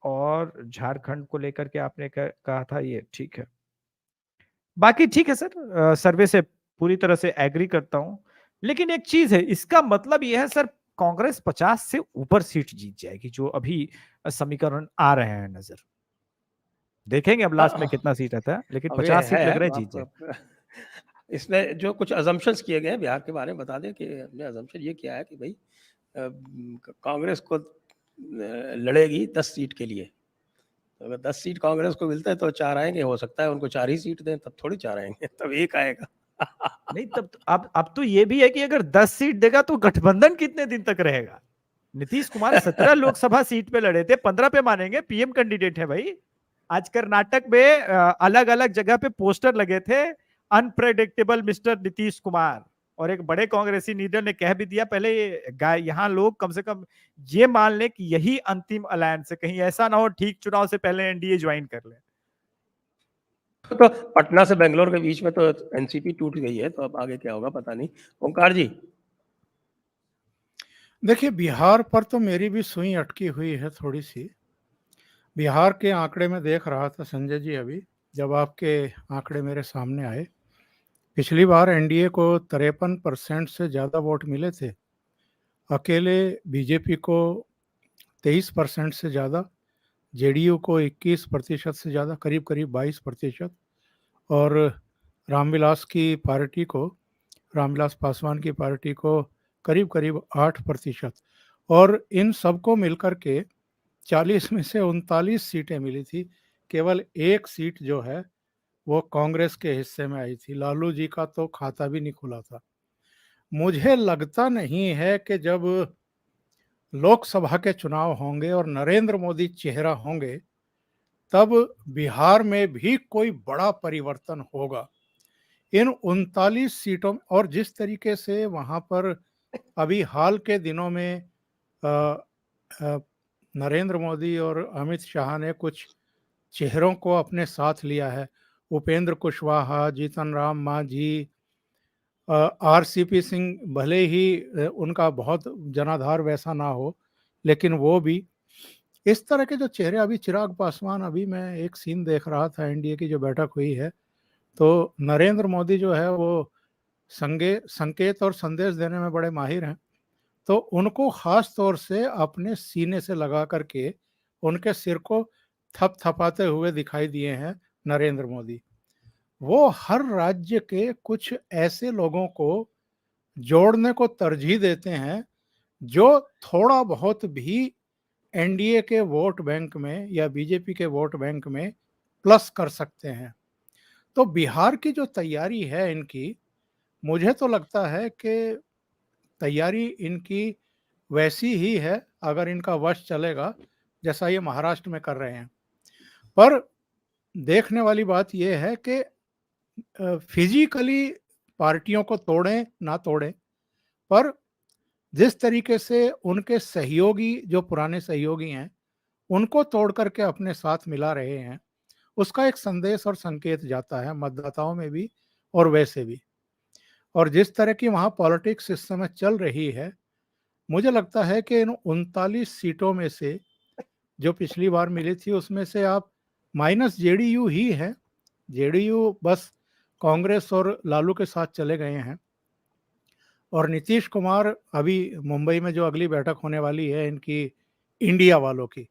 और झारखंड को लेकर के आपने कहा था, ये ठीक है। बाकी ठीक है सर, सर्वे से पूरी तरह से एग्री करता हूं, लेकिन एक चीज है, इसका मतलब यह है सर कांग्रेस 50 से ऊपर सीट जीत जाएगी, जो अभी समीकरण आ रहे हैं नजर। देखेंगे अब लास्ट में कितना सीट आता है, लेकिन अब ये 50 सीट है लग रहा है जीत जाए। इसमें जो कुछ अजम्पशंस किए गए हैं बिहार के बारे में बता दें कि हमने अजम्पशन ये किया है कि भाई कांग्रेस को लड़ेगी 10 सीट के लिए। तो अगर 10 सीट कांग्रेस को मिलता है तो 4 आएंगे, हो सकता है उनको 4 ही सीट दें, तब थोड़ी 4 आएंगे, तब 1 आएगा। नहीं, तब तो अब तो ये भी है कि अगर 10 सीट देगा तो गठबंधन कितने दिन तक रहेगा। नीतीश कुमार 17 लोकसभा सीट पे लड़े थे, 15 पे मानेंगे, पीएम कैंडिडेट है भाई। आज कर्नाटक में अलग अलग जगह पे पोस्टर लगे थे, अनप्रेडिक्टेबल मिस्टर नीतीश कुमार, और एक बड़े कांग्रेसी लीडर ने कह भी दिया पहले यहाँ लोग कम से कम ये मान लें कि यही अंतिम अलायंस है, कहीं ऐसा ना हो ठीक चुनाव से पहले एनडीए ज्वाइन कर ले। तो पटना से बेंगलोर के बीच में तो एनसीपी टूट गई है, तो अब आगे क्या होगा पता नहीं। ओंकार जी। देखिए, बिहार पर तो मेरी भी सुई अटकी हुई है थोड़ी सी। बिहार के आंकड़े में देख रहा था संजय जी अभी, जब आपके आंकड़े मेरे सामने आए। पिछली बार एनडीए को 53% से ज़्यादा वोट मिले थे, अकेले बीजेपी को 23% से ज़्यादा, जेडीयू को 21% से ज़्यादा, करीब करीब 22%, और रामविलास पासवान की पार्टी को करीब करीब 8%। और इन सबको मिलकर के 40 में से 39 सीटें मिली थी। केवल 1 सीट जो है वो कांग्रेस के हिस्से में आई थी। लालू जी का तो खाता भी नहीं खुला था। मुझे लगता नहीं है कि जब लोकसभा के चुनाव होंगे और नरेंद्र मोदी चेहरा होंगे तब बिहार में भी कोई बड़ा परिवर्तन होगा। इन 39 सीटों, और जिस तरीके से वहां पर अभी हाल के दिनों में नरेंद्र मोदी और अमित शाह ने कुछ चेहरों को अपने साथ लिया है, उपेंद्र कुशवाहा, जीतन राम मांझी, आरसीपी सिंह, भले ही उनका बहुत जनाधार वैसा ना हो, लेकिन वो भी इस तरह के जो चेहरे, अभी चिराग पासवान, अभी मैं एक सीन देख रहा था एनडीए की जो बैठक हुई है, तो नरेंद्र मोदी जो है वो संकेत और संदेश देने में बड़े माहिर हैं, तो उनको खास तौर से अपने सीने से लगा करके उनके सिर को थपथपाते हुए दिखाई दिए हैं नरेंद्र मोदी। वो हर राज्य के कुछ ऐसे लोगों को जोड़ने को तरजीह देते हैं जो थोड़ा बहुत भी एनडीए के वोट बैंक में या बीजेपी के वोट बैंक में प्लस कर सकते हैं। तो बिहार की जो तैयारी है इनकी, मुझे तो लगता है कि तैयारी इनकी वैसी ही है, अगर इनका वश चलेगा, जैसा ये महाराष्ट्र में कर रहे हैं। पर देखने वाली बात यह है कि फिजिकली पार्टियों को तोड़ें ना तोड़ें, पर जिस तरीके से उनके सहयोगी, जो पुराने सहयोगी हैं, उनको तोड़ करके अपने साथ मिला रहे हैं, उसका एक संदेश और संकेत जाता है मतदाताओं में भी और वैसे भी। और जिस तरह की वहाँ पॉलिटिक्स इस समय चल रही है, मुझे लगता है कि इन 39 सीटों में से जो पिछली बार मिली थी उसमें से आप माइनस जेडीयू ही है, जेडीयू बस कांग्रेस और लालू के साथ चले गए हैं। और नीतीश कुमार अभी मुंबई में जो अगली बैठक होने वाली है इनकी इंडिया वालों की,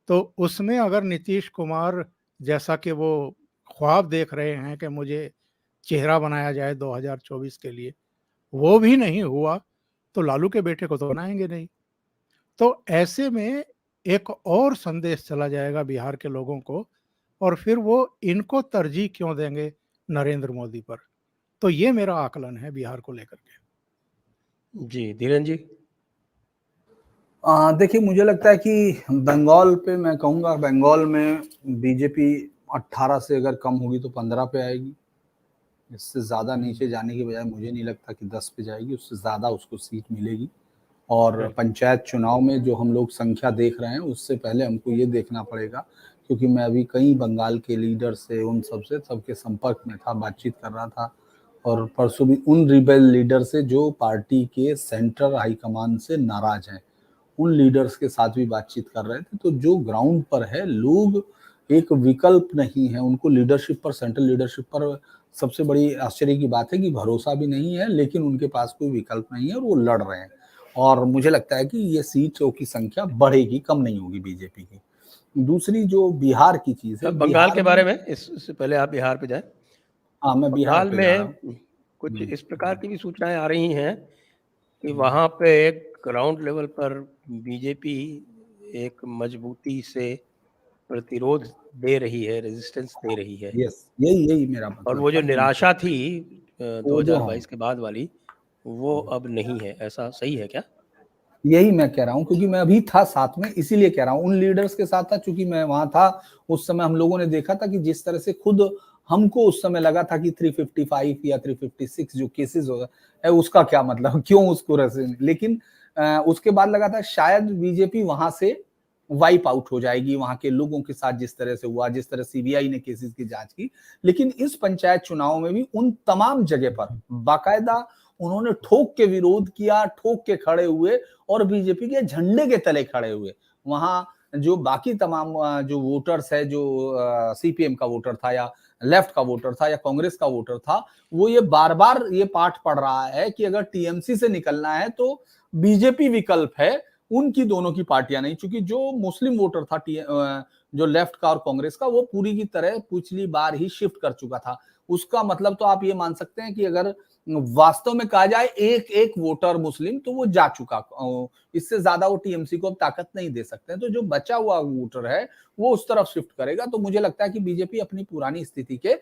तो उसमें अगर नीतीश कुमार, जैसा कि वो ख्वाब देख रहे हैं कि मुझे चेहरा बनाया जाए 2024 के लिए, वो भी नहीं हुआ तो लालू के बेटे को तो बनाएंगे नहीं। तो ऐसे में एक और संदेश चला जाएगा बिहार के लोगों को, और फिर वो इनको तरजीह क्यों देंगे नरेंद्र मोदी पर। तो ये मेरा आकलन है बिहार को लेकर के। जी, धीरेन जी। देखिए मुझे लगता है कि बंगाल पे मैं कहूँगा, बंगाल में बीजेपी 18 से अगर कम होगी तो 15 पे आएगी। इससे ज़्यादा नीचे जाने की बजाय मुझे नहीं लगता कि 10 पे जाएगी, उससे ज़्यादा उसको सीट मिलेगी। और पंचायत चुनाव में जो हम लोग संख्या देख रहे हैं उससे पहले हमको ये देखना पड़ेगा, क्योंकि मैं अभी कई बंगाल के लीडर से, उन सबसे सबके संपर्क में था, बातचीत कर रहा था, और परसों भी उन रिबेल लीडर से जो पार्टी के सेंट्रल हाईकमान से नाराज हैं, उन लीडर्स के साथ भी बातचीत कर रहे थे। तो जो ग्राउंड पर है, लोग एक विकल्प नहीं है उनको लीडरशिप पर, सेंट्रल लीडरशिप पर। सबसे बड़ी आश्चर्य की बात है कि भरोसा भी नहीं है, लेकिन उनके पास कोई विकल्प नहीं है और वो लड़ रहे हैं। और मुझे लगता है कि ये सीटों की संख्या बढ़ेगी, कम नहीं होगी बीजेपी की। दूसरी जो बिहार की चीज है, बंगाल के बारे में इससे पहले आप बिहार पे जाएं। हाँ मैं बिहार बंगाल पे जा रहा में हूँ। कुछ इस प्रकार की भी सूचनाएं आ रही हैं कि वहां पे ग्राउंड लेवल पर बीजेपी एक मजबूती से प्रतिरोध दे रही है, रेजिस्टेंस दे रही है, यस, यही मेरा और मतलब वो जो था। निराशा थी वो जो 2022 के बाद वाली, वो अब नहीं है। ऐसा सही है क्या? यही मैं कह रहा हूँ, क्योंकि मैं अभी था साथ में, इसीलिए कह रहा हूँ, उन लीडर्स के साथ था, चूंकि मैं वहां था उस समय। हम लोगों ने देखा था कि जिस तरह से खुद हमको उस समय लगा था कि 355 या 356 जो केसेस है उसका क्या मतलब, क्यों उसको लेकिन उसके बाद लगा था शायद बीजेपी वहां से वाइप आउट हो जाएगी, वहां के लोगों के साथ जिस तरह से हुआ, जिस तरह सीबीआई ने केसेस की जांच की। लेकिन इस पंचायत चुनाव में भी उन तमाम जगह पर बाकायदा उन्होंने ठोक के विरोध किया, ठोक के खड़े हुए और बीजेपी के झंडे के तले खड़े हुए। वहां जो बाकी तमाम जो वोटर्स है, जो सीपीएम का वोटर था या लेफ्ट का वोटर था या कांग्रेस का वोटर था, वो ये बार बार ये पाठ पढ़ रहा है कि अगर टीएमसी से निकलना है तो बीजेपी विकल्प है, उनकी दोनों की पार्टियां नहीं। क्योंकि जो मुस्लिम वोटर था जो लेफ्ट का और कांग्रेस का, वो पूरी की तरह पिछली बार ही शिफ्ट कर चुका था। उसका मतलब तो आप ये मान सकते हैं कि अगर वास्तव में कहा जाए एक एक वोटर मुस्लिम, तो वो जा चुका, इससे ज्यादा वो टीएमसी को अब ताकत नहीं दे सकते हैं। तो जो बचा हुआ वोटर है वो उस तरफ शिफ्ट करेगा। तो मुझे लगता है कि बीजेपी अपनी पुरानी स्थिति के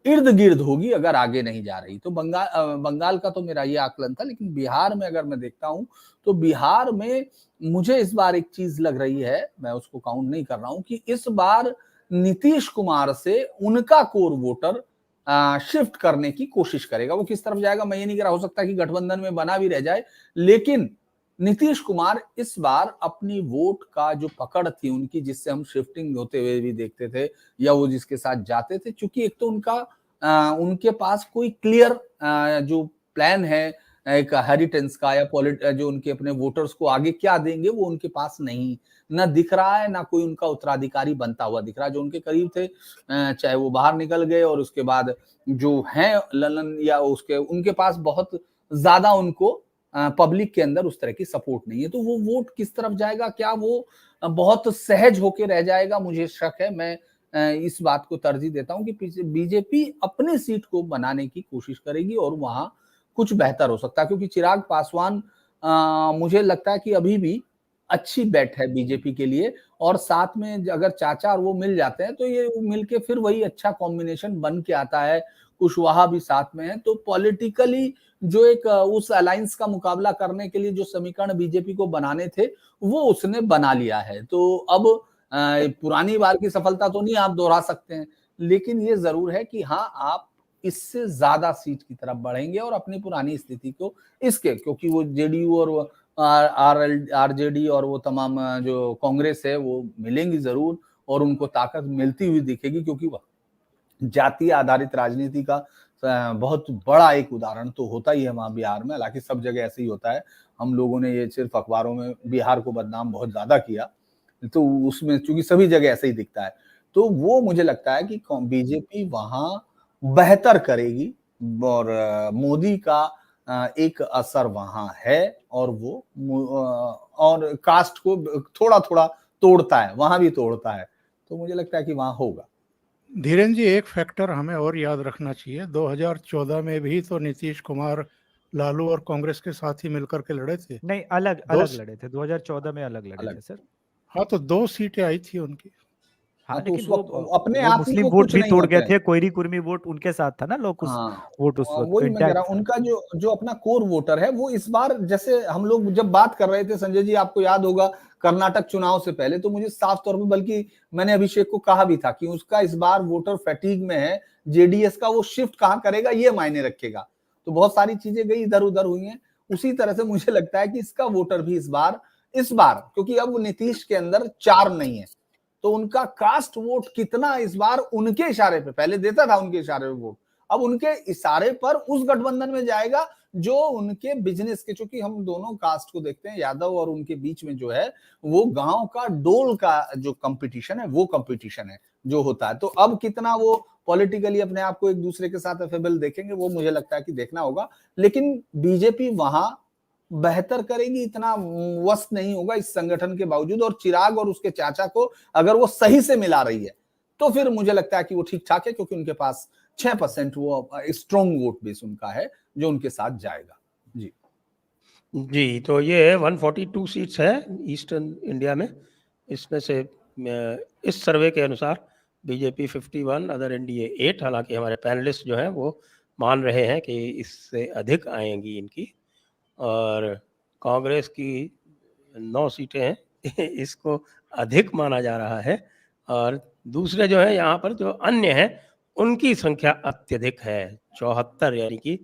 इर्द गिर्द होगी अगर आगे नहीं जा रही। तो बंगाल का तो मेरा ये आकलन था। लेकिन बिहार में अगर मैं देखता हूं तो बिहार में मुझे इस बार एक चीज लग रही है, मैं उसको काउंट नहीं कर रहा हूं, कि इस बार नीतीश कुमार से उनका कोर वोटर शिफ्ट करने की कोशिश करेगा। वो किस तरफ जाएगा मैं ये नहीं कह रहा, हो सकता है कि गठबंधन में बना भी रह जाए, लेकिन नीतीश कुमार इस बार अपनी वोट का जो पकड़ थी उनकी, जिससे हम शिफ्टिंग होते हुए भी देखते थे या वो जिसके साथ जाते थे, चूंकि एक तो उनके पास कोई क्लियर जो प्लान है एक हेरिटेंस का या जो उनके अपने वोटर्स को आगे क्या देंगे, वो उनके पास नहीं ना दिख रहा है, ना कोई उनका उत्तराधिकारी बनता हुआ दिख रहा है। जो उनके करीब थे चाहे वो बाहर निकल गए, और उसके बाद जो हैं ललन या उनके पास बहुत ज्यादा उनको पब्लिक के अंदर उस तरह की सपोर्ट नहीं है। तो वो वोट किस तरफ जाएगा, क्या वो बहुत सहज होके रह जाएगा, मुझे शक है। मैं इस बात को तरजीह देता हूं कि बीजेपी अपनी सीट को बनाने की कोशिश करेगी और वहां कुछ बेहतर हो सकता है। क्योंकि चिराग पासवान मुझे लगता है कि अभी भी अच्छी बेट है बीजेपी के लिए, और साथ में अगर चाचा और वो मिल जाते हैं तो ये मिलके फिर वही अच्छा कॉम्बिनेशन बन के आता है। कुशवाहा भी साथ में है, तो पॉलिटिकली जो एक उस अलायंस का मुकाबला करने के लिए जो समीकरण बीजेपी को बनाने थे वो उसने बना लिया है। तो अब पुरानी बार की सफलता तो नहीं आप दोहरा सकते हैं, लेकिन ये जरूर है कि हाँ आप इससे ज्यादा सीट की तरफ बढ़ेंगे और अपनी पुरानी स्थिति को क्योंकि वो जेडीयू और आरजेडी और वो तमाम जो कांग्रेस है वो मिलेंगी जरूर, और उनको ताकत मिलती हुई दिखेगी। क्योंकि जातीय आधारित राजनीति का बहुत बड़ा एक उदाहरण तो होता ही है वहां बिहार में, हालांकि सब जगह ऐसे ही होता है। हम लोगों ने ये सिर्फ अखबारों में बिहार को बदनाम बहुत ज्यादा किया, तो उसमें चूंकि सभी जगह ऐसे ही दिखता है, तो वो मुझे लगता है कि बीजेपी वहां बेहतर करेगी। और मोदी का एक असर वहां है, और वो और कास्ट को थोड़ा थोड़ा तोड़ता है, वहां भी तोड़ता है। तो मुझे लगता है कि वहां होगा। धीरेन जी, एक फैक्टर हमें और याद रखना चाहिए। 2014 में भी तो नीतीश कुमार लालू और कांग्रेस के साथ ही मिलकर के लड़े थे। नहीं, अलग दो अलग लड़े थे, 2014 में अलग लड़े अलग। थे सर। हाँ, तो 2 सीटें आई थी उनकी। हाँ, हाँ, तो लेकिन उस वो वक्त अपने वो आप ही मुस्लिम वो वोट कुछ भी नहीं तोड़ होते गए हैं। थे, कोयरी कुर्मी वोट उनके साथ था ना, लोग उस हाँ, वोट उस वक्त। तो वही मैं कह रहा इंटैक्ट हूँ, था। उनका जो अपना कोर वोटर है वो इस बार, जैसे हम लोग जब बात कर रहे थे संजय जी, आपको याद होगा कर्नाटक चुनाव से पहले, तो मुझे साफ तौर पे, बल्कि मैंने अभिषेक को कहा भी था कि उसका इस बार वोटर फैटीग में है, जेडीएस का वो शिफ्ट कहाँ करेगा ये मायने रखेगा। तो बहुत सारी चीजें गई इधर उधर हुई हैं। उसी तरह से मुझे लगता है कि इसका वोटर भी इस बार क्योंकि अब नीतीश के अंदर चार्म नहीं है, तो उनका कास्ट वोट कितना इस बार उनके इशारे पे, पहले देता था उनके इशारे पे वोट, अब उनके इशारे पर उस गठबंधन में जाएगा जो उनके बिजनेस के, चूंकि हम दोनों कास्ट को देखते हैं, यादव और उनके बीच में जो है वो गांव का डोल का जो कंपटीशन है, वो कंपटीशन है जो होता है। तो अब कितना वो पॉलिटिकली अपने आप को एक दूसरे के साथ अफेबल देखेंगे, वो मुझे लगता है कि देखना होगा। लेकिन बीजेपी वहां बेहतर करेगी इतना वश नहीं होगा इस संगठन के बावजूद, और चिराग और उसके चाचा को अगर वो सही से मिला रही है तो फिर मुझे लगता है कि वो ठीक ठाक है, क्योंकि उनके पास 6% वो स्ट्रॉन्ग वोट बेस उनका है जो उनके साथ जाएगा। जी जी, तो ये 142 सीट्स है ईस्टर्न इंडिया में। इसमें से इस सर्वे के अनुसार बीजेपी 51, अदर एनडीए 8। हालांकि हमारे पैनलिस्ट जो हैं वो मान रहे हैं कि इससे अधिक आएंगी इनकी, और कांग्रेस की 9 सीटें हैं इसको अधिक माना जा रहा है। और दूसरे जो है यहाँ पर जो अन्य हैं उनकी संख्या अत्यधिक है, 74, यानी कि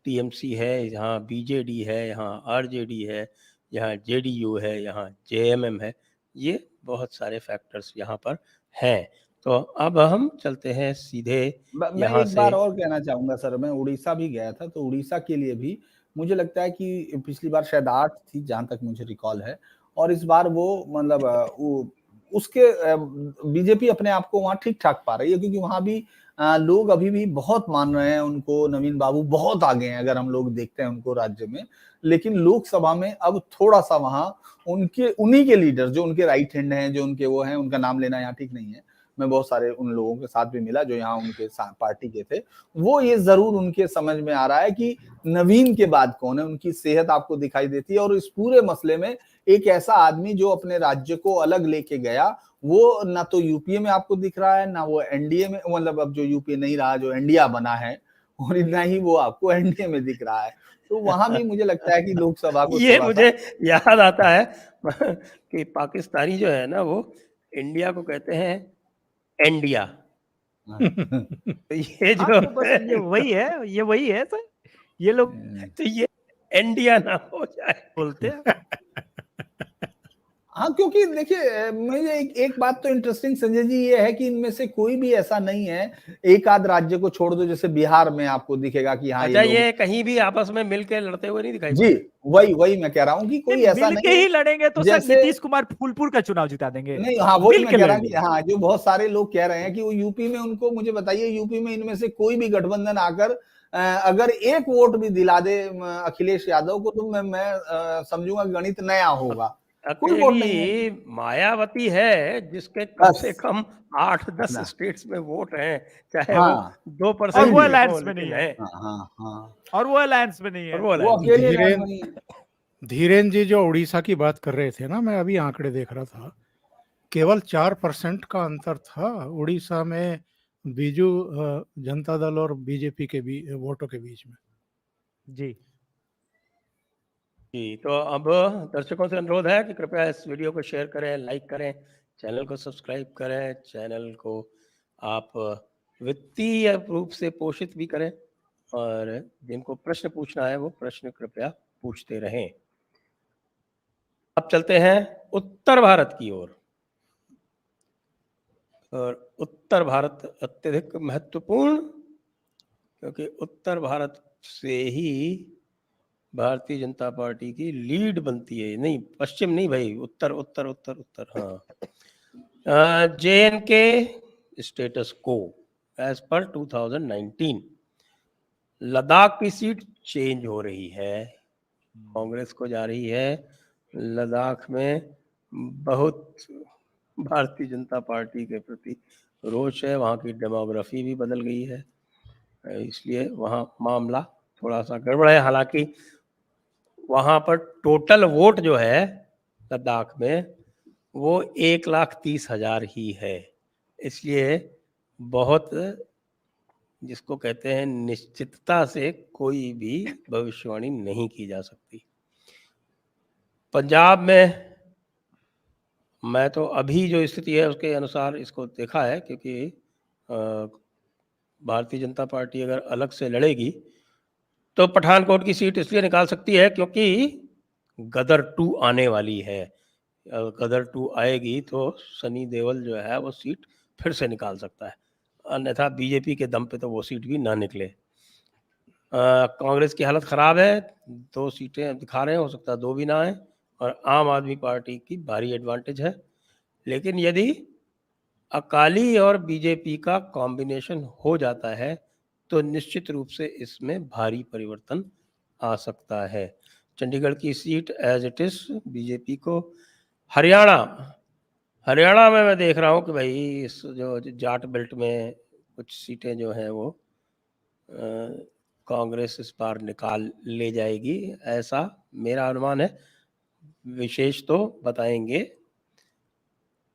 टीएमसी है, यहाँ बीजेडी है, यहाँ आरजेडी है, यहाँ जेडीयू है, यहाँ जेएमएम है। ये बहुत सारे फैक्टर्स यहाँ पर हैं। तो अब हम चलते हैं सीधे मैं यहाँ एक से। बार और कहना चाहूंगा सर, मैं उड़ीसा भी गया था, तो उड़ीसा के लिए भी मुझे लगता है कि पिछली बार शायद 8 थी जहां तक मुझे रिकॉल है, और इस बार वो मतलब उसके बीजेपी अपने आप को वहां ठीक ठाक पा रही है, क्योंकि वहां भी लोग अभी भी बहुत मान रहे हैं उनको। नवीन बाबू बहुत आगे हैं अगर हम लोग देखते हैं उनको राज्य में, लेकिन लोकसभा में अब थोड़ा सा वहां उन्हीं के लीडर जो उनके राइट हैंड हैं, जो उनके वो हैं, उनका नाम लेना यहाँ ठीक नहीं है, मैं बहुत सारे उन लोगों के साथ भी मिला जो यहाँ उनके पार्टी के थे, वो ये जरूर उनके समझ में आ रहा है कि नवीन के बाद कौन है। उनकी सेहत आपको दिखाई देती है, और इस पूरे मसले में एक ऐसा आदमी जो अपने राज्य को अलग लेके गया, वो ना तो यूपीए में आपको दिख रहा है, ना वो एनडीए में, मतलब अब जो यूपीए नहीं रहा, जो एनडीए बना है, और ना ही वो आपको एनडीए में दिख रहा है। तो वहां भी मुझे लगता है कि लोकसभा को ये थोड़ा मुझे सा याद आता है कि पाकिस्तानी जो है ना वो इंडिया को कहते हैं इंडिया। तो ये हाँ, जो तो बस ये वही है सर, ये लोग तो ये इंडिया ना हो जाए। बोलते हैं। हाँ, क्योंकि देखिए मुझे एक बात तो इंटरेस्टिंग संजय जी ये है कि इनमें से कोई भी ऐसा नहीं है, एक आध राज्य को छोड़ दो, जैसे बिहार में आपको दिखेगा कि हाँ ये अच्छा, लोग, ये कहीं भी आपस में मिलके लड़ते हुए नहीं दिखाई जी पड़ते। वही मैं कह रहा हूँ कि कोई नहीं, ऐसा मिल के नहीं है ही लड़ेंगे तो सर जैसे, नीतीश कुमार फूलपुर का चुनाव जिता देंगे। नहीं हाँ वही मिल मैं के कह रहा लड़ हूँ कि लिए। हाँ जो बहुत सारे लोग कह रहे हैं कि वो यूपी में, उनको मुझे बताइए यूपी में इनमें से कोई भी गठबंधन आकर अगर एक वोट भी दिला दे अखिलेश यादव को, तो मैं समझूंगा गणित नया होगा। कोई वोट नहीं है अकेली मायावती है जिसके कम बस से कम 8-10 ना। स्टेट्स में वोट हैं, चाहे वो हाँ और2% वो भी सही हो, अलायंस में नहीं लेकिन है, है। हाँ हाँ हाँ, और वो अलायंस में नहीं और है। वो वो अलायंस में अकेले है। नहीं है। धीरेन जी जो उड़ीसा की बात कर रहे थे ना, मैं अभी आंकड़े देख रहा था, केवल 4% का अंतर था उड़ीसा में बीजू जनता दल और बीजेपी के वोटों के बीच में। जी जी, तो अब दर्शकों से अनुरोध है कि कृपया इस वीडियो को शेयर करें, लाइक करें, चैनल को सब्सक्राइब करें, चैनल को आप वित्तीय रूप से पोषित भी करें, और जिनको प्रश्न पूछना है वो प्रश्न कृपया पूछते रहें। अब चलते हैं उत्तर भारत की ओर, और उत्तर भारत अत्यधिक महत्वपूर्ण, क्योंकि उत्तर भारत से ही भारतीय जनता पार्टी की लीड बनती है। नहीं, पश्चिम नहीं भाई, उत्तर उत्तर उत्तर उत्तर। हाँ, JNK स्टेटस को एज पर 2019 लद्दाख की सीट चेंज हो रही है, कांग्रेस को जा रही है। लद्दाख में बहुत भारतीय जनता पार्टी के प्रति रोष है, वहाँ की डेमोग्राफी भी बदल गई है, इसलिए वहाँ मामला थोड़ा सा गड़बड़ है। हालांकि वहाँ पर टोटल वोट जो है लद्दाख में वो 1,30,000 ही है, इसलिए बहुत जिसको कहते हैं निश्चितता से कोई भी भविष्यवाणी नहीं की जा सकती। पंजाब में मैं तो अभी जो स्थिति है उसके अनुसार इसको देखा है, क्योंकि भारतीय जनता पार्टी अगर अलग से लड़ेगी तो पठानकोट की सीट इसलिए निकाल सकती है क्योंकि गदर 2 आने वाली है। गदर 2 आएगी तो सनी देओल जो है वो सीट फिर से निकाल सकता है, अन्यथा बीजेपी के दम पे तो वो सीट भी ना निकले। कांग्रेस की हालत ख़राब है, 2 सीटें दिखा रहे हैं, हो सकता है 2 भी ना आए, और आम आदमी पार्टी की भारी एडवांटेज है। लेकिन यदि अकाली और बीजेपी का कॉम्बिनेशन हो जाता है तो निश्चित रूप से इसमें भारी परिवर्तन आ सकता है। चंडीगढ़ की seat as it is BJP को। हरियाणा में मैं देख रहा हूँ कि भाई इस जो जाट बेल्ट में कुछ सीटें जो हैं वो कांग्रेस इस बार निकाल ले जाएगी, ऐसा मेरा अनुमान है। विशेष तो बताएंगे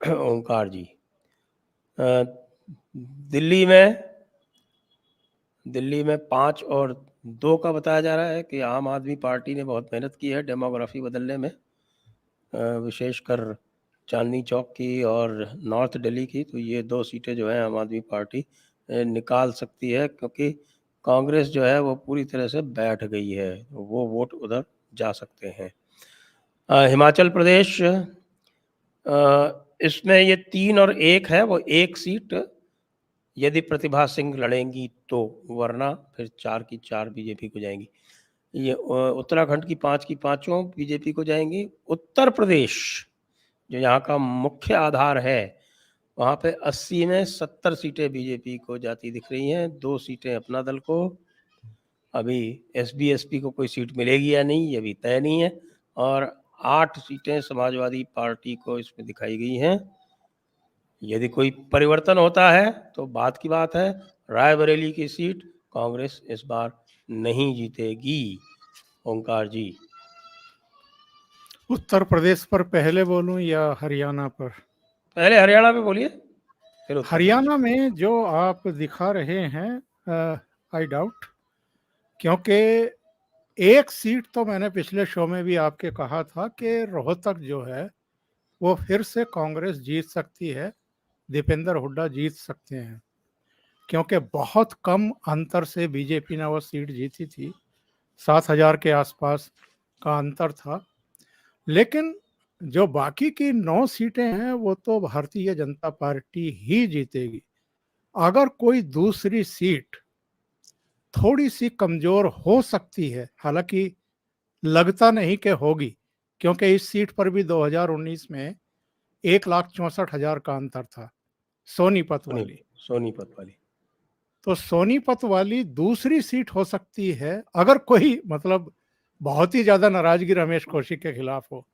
ओंकार जी। दिल्ली में 5 और 2 का बताया जा रहा है कि आम आदमी पार्टी ने बहुत मेहनत की है डेमोग्राफी बदलने में, विशेषकर चांदनी चौक की और नॉर्थ दिल्ली की। तो ये 2 सीटें जो है आम आदमी पार्टी निकाल सकती है, क्योंकि कांग्रेस जो है वो पूरी तरह से बैठ गई है, वो वोट उधर जा सकते हैं। हिमाचल प्रदेश, इसमें ये 3 और 1 है, वो 1 सीट यदि प्रतिभा सिंह लड़ेंगी तो, वरना फिर 4 की 4 बीजेपी को जाएंगी। ये उत्तराखंड की 5 की 5 बीजेपी को जाएंगी। उत्तर प्रदेश जो यहाँ का मुख्य आधार है, वहाँ पे 80 में 70 सीटें बीजेपी को जाती दिख रही हैं, 2 सीटें अपना दल को। अभी एसबीएसपी को कोई सीट मिलेगी या नहीं ये भी तय नहीं है, और 8 सीटें समाजवादी पार्टी को इसमें दिखाई गई हैं। यदि कोई परिवर्तन होता है तो बात की बात है, रायबरेली की सीट कांग्रेस इस बार नहीं जीतेगी। ओंकार जी, उत्तर प्रदेश पर पहले बोलूं या हरियाणा पर? पहले हरियाणा पे बोलिए, फिर उत्तर हरियाणा में जो आप दिखा रहे हैं, आई डाउट, क्योंकि एक सीट तो मैंने पिछले शो में भी आपके कहा था कि रोहतक जो है वो फिर से कांग्रेस जीत सकती है, दीपेंद्र हुड्डा जीत सकते हैं, क्योंकि बहुत कम अंतर से बीजेपी ने वो सीट जीती थी, 7,000 के आसपास का अंतर था। लेकिन जो बाकी की 9 सीटें हैं वो तो भारतीय जनता पार्टी ही जीतेगी। अगर कोई दूसरी सीट थोड़ी सी कमजोर हो सकती है, हालांकि लगता नहीं कि होगी, क्योंकि इस सीट पर भी 2019 में 1,64,000 का अंतर था, सोनीपत वाली। तो सोनीपत वाली दूसरी सीट हो सकती है, अगर कोई मतलब बहुत ही ज्यादा नाराजगी रमेश कौशिक के खिलाफ हो,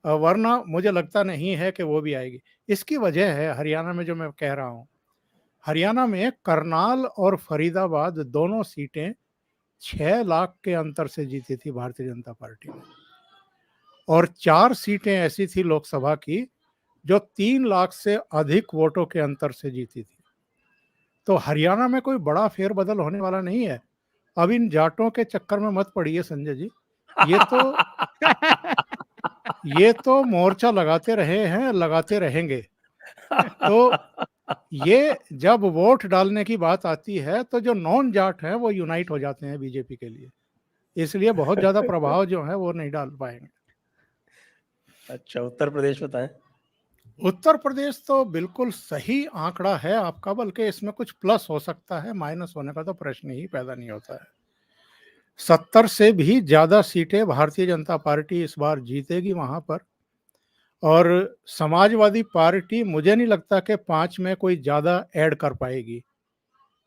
वरना मुझे लगता नहीं है कि वो भी आएगी। इसकी वजह है हरियाणा में जो मैं कह रहा हूँ, हरियाणा में करनाल और फरीदाबाद दोनों सीटें 6 लाख के अंतर से जीती थी भारतीय जनता पार्टी ने, और 4 सीटें ऐसी थी लोकसभा की जो 3 लाख से अधिक वोटों के अंतर से जीती थी। तो हरियाणा में कोई बड़ा फेरबदल होने वाला नहीं है। अब इन जाटों के चक्कर में मत पड़िए संजय जी, ये तो मोर्चा लगाते रहे हैं, लगाते रहेंगे। तो ये जब वोट डालने की बात आती है तो जो नॉन जाट हैं वो यूनाइट हो जाते हैं बीजेपी के लिए, इसलिए बहुत ज्यादा प्रभाव जो है वो नहीं डाल पाएंगे। अच्छा, उत्तर प्रदेश बताएं। उत्तर प्रदेश तो बिल्कुल सही आंकड़ा है आपका, बल्कि इसमें कुछ प्लस हो सकता है, माइनस होने का तो प्रश्न ही पैदा नहीं होता है। 70 से भी ज्यादा सीटें भारतीय जनता पार्टी इस बार जीतेगी वहां पर, और समाजवादी पार्टी मुझे नहीं लगता कि 5 में कोई ज्यादा ऐड कर पाएगी।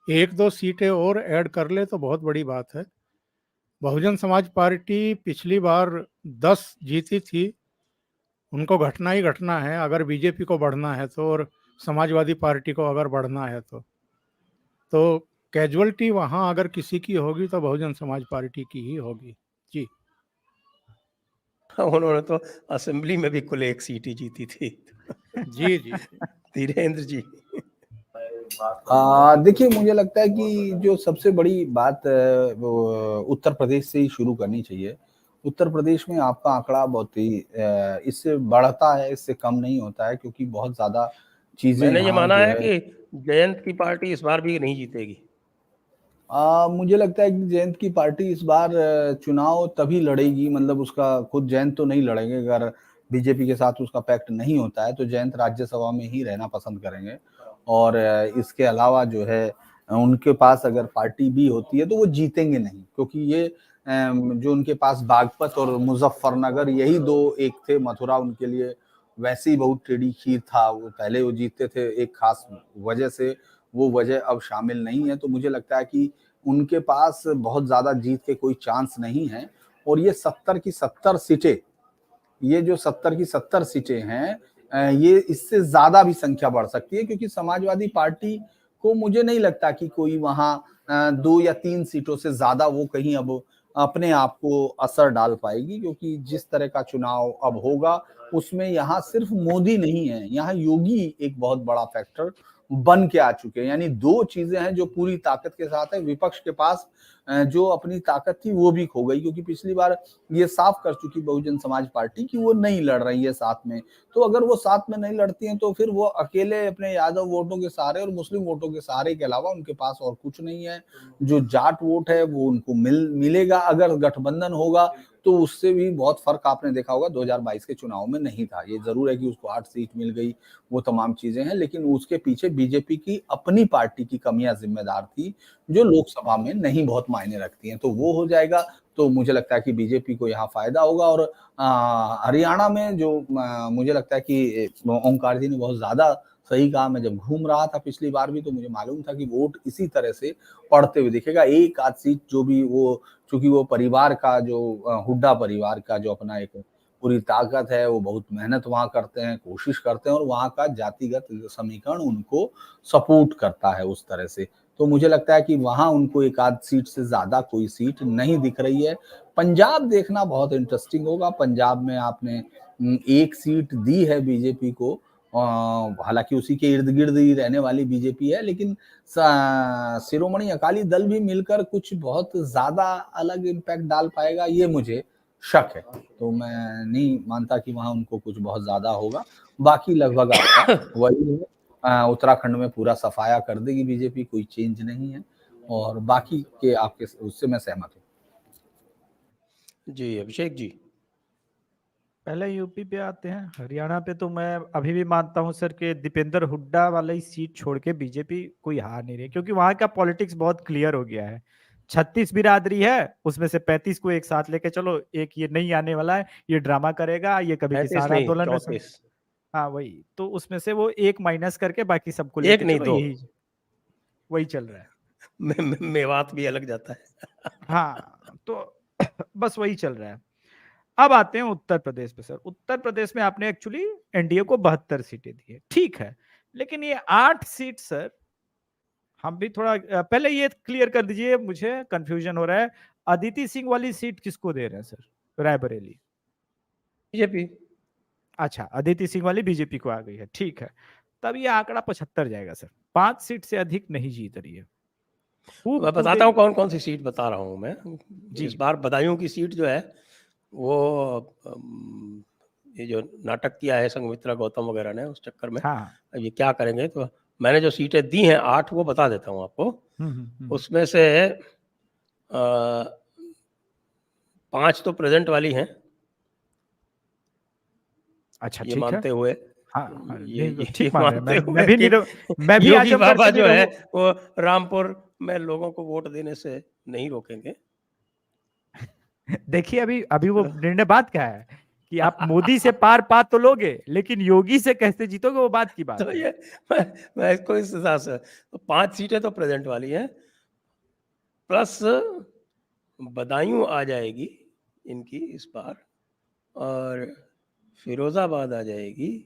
1-2 सीटें और ऐड कर ले तो बहुत बड़ी बात है। बहुजन समाज पार्टी पिछली बार 10 जीती थी, उनको घटना ही घटना है। अगर बीजेपी को बढ़ना है तो, और समाजवादी पार्टी को अगर बढ़ना है तो कैजुअलिटी वहां अगर किसी की होगी तो बहुजन समाज पार्टी की ही होगी। जी उन्होंने तो असेंबली में भी कुल एक सीट ही जीती थी। जी जी धीरेन्द्र जी। देखिए मुझे लगता है कि जो सबसे बड़ी बात वो उत्तर प्रदेश से ही शुरू करनी चाहिए। उत्तर प्रदेश में आपका आंकड़ा बहुत ही इससे बढ़ता है, इससे कम नहीं होता है, क्योंकि बहुत ज़्यादा चीज़ें मैंने ये यहाँ माना जो है है कि जयंत की पार्टी इस बार भी नहीं जीतेगी। मुझे लगता है कि जयंत की पार्टी इस बार चुनाव तभी लड़ेगी, मतलब उसका खुद जयंत तो नहीं लड़ेंगे। अगर बीजेपी के साथ उसका पैक्ट नहीं होता है तो जयंत राज्यसभा में ही रहना पसंद करेंगे। और इसके अलावा जो है उनके पास अगर पार्टी भी होती है तो वो जीतेंगे नहीं, क्योंकि ये जो उनके पास बागपत और मुजफ्फरनगर यही दो एक थे। मथुरा उनके लिए वैसे ही बहुत टेढ़ी खीर था, वो पहले वो जीतते थे एक खास वजह से, वो वजह अब शामिल नहीं है। तो मुझे लगता है कि उनके पास बहुत ज्यादा जीत के कोई चांस नहीं है। और ये 70 की 70 सीटें, ये जो 70 की 70 सीटें हैं, ये इससे ज्यादा भी संख्या बढ़ सकती है, क्योंकि समाजवादी पार्टी को मुझे नहीं लगता कि कोई वहां 2 या 3 सीटों से ज्यादा वो कहीं अब अपने आप को असर डाल पाएगी। क्योंकि जिस तरह का चुनाव अब होगा उसमें यहाँ सिर्फ मोदी नहीं है, यहाँ योगी एक बहुत बड़ा फैक्टर बन के आ चुके हैं। यानी दो चीजें हैं जो पूरी ताकत के साथ है। विपक्ष के पास जो अपनी ताकत थी वो भी खो गई, क्योंकि पिछली बार ये साफ कर चुकी बहुजन समाज पार्टी कि वो नहीं लड़ रही है साथ में। तो अगर वो साथ में नहीं लड़ती हैं तो फिर वो अकेले अपने यादव वोटों के सहारे और मुस्लिम वोटों के सहारे के अलावा उनके पास और कुछ नहीं है। जो जाट वोट है वो उनको मिलेगा। अगर गठबंधन होगा तो उससे भी बहुत फर्क आपने देखा होगा 2022 के चुनाव में नहीं था। ये जरूर है कि उसको 8 सीट मिल गई, वो तमाम चीजें हैं, लेकिन उसके पीछे बीजेपी की अपनी पार्टी की कमियां जिम्मेदार थी, जो लोकसभा में नहीं बहुत मायने रखती हैं। तो वो हो जाएगा तो मुझे लगता है कि बीजेपी को यहाँ फायदा होगा। और हरियाणा में जो मुझे लगता है कि ओंकार जी ने बहुत ज्यादा सही कहा। मैं जब घूम रहा था पिछली बार भी तो मुझे मालूम था कि वोट इसी तरह से पड़ते हुए दिखेगा। एक आध सीट जो भी वो, चूंकि वो परिवार का जो हुड्डा परिवार का जो अपना एक पूरी ताकत है, वो बहुत मेहनत वहां करते हैं, कोशिश करते हैं, और वहां का जातिगत समीकरण उनको सपोर्ट करता है उस तरह से। तो मुझे लगता है कि वहां उनको एक आध सीट से ज्यादा कोई सीट नहीं दिख रही है। पंजाब देखना बहुत इंटरेस्टिंग होगा। पंजाब में आपने एक सीट दी है बीजेपी को, हालांकि उसी के इर्द गिर्द ही रहने वाली बीजेपी है, लेकिन शिरोमणि अकाली दल भी मिलकर कुछ बहुत ज्यादा अलग इम्पैक्ट डाल पाएगा, ये मुझे शक है। तो मैं नहीं मानता कि वहां उनको कुछ बहुत ज्यादा होगा। बाकी लगभग आपका वही है। उत्तराखंड में पूरा सफाया कर देगी बीजेपी, कोई चेंज नहीं है। और बाकी के आपके उससे मैं सहमत हूँ। जी अभिषेक जी। पहले यूपी पे आते हैं। हरियाणा पे तो मैं अभी भी मानता हूं सर कि दीपेंद्र हुड्डा वाली सीट छोड़ के बीजेपी कोई हार नहीं रही, क्योंकि वहां का पॉलिटिक्स बहुत क्लियर हो गया है। 36 बिरादरी है, उसमें से 35 को एक साथ लेके चलो, एक ये नहीं आने वाला है, ये ड्रामा करेगा, ये कभी 35 किसान नहीं आंदोलन में 34। हाँ वही, तो उसमें से वो एक माइनस करके बाकी सबको एक लेके नहीं चलो, दो। यही वही चल रहा है। मेवात भी अलग जाता है। हाँ तो बस वही चल रहा है। अब आते हैं उत्तर प्रदेश पे सर। उत्तर प्रदेश में आपने एक्चुअली एनडीए को 72 सीटें दी है, ठीक है, लेकिन ये 8 सीट सर, हम भी थोड़ा पहले ये क्लियर कर दीजिए, मुझे कंफ्यूजन हो रहा है। अदिति सिंह वाली सीट किसको दे रहे हैं सर? रायबरेली। बीजेपी। अच्छा, अदिति सिंह वाली बीजेपी को आ गई है, ठीक है। तब ये आंकड़ा 75 जाएगा सर। 5 सीट से अधिक नहीं जीत रही है। मैं बताता हूँ कौन कौन सी सीट बता रहा हूँ मैं। जी। इस बार बदायूं की सीट जो है वो ये जो नाटक किया है संघमित्रा गौतम वगैरह ने, उस चक्कर में हाँ। अब ये क्या करेंगे, तो मैंने जो सीटें दी हैं 8 वो बता देता हूँ आपको। उसमें से 5 तो प्रेजेंट वाली हैं। अच्छा ये ठीक है। मानते हुए हाँ, ये ठीक मान रहे मानते हैं। हुए मैं भी कि मैं भी योगी आजम बाबा करके नहीं जो है रहूं। वो रामपुर में लोगों को वोट देने से नहीं रोकेंगे। देखिए अभी अभी वो निर्णय बात क्या है कि आप मोदी से पार पात तो लोगे, लेकिन योगी से कैसे जीतोगे, वो बात की बात तो है। ये मैं इसको इस हिसाब से, तो 5 सीटें तो प्रेजेंट वाली हैं, प्लस बदायूं आ जाएगी इनकी इस बार। और फिरोजाबाद आ जाएगी,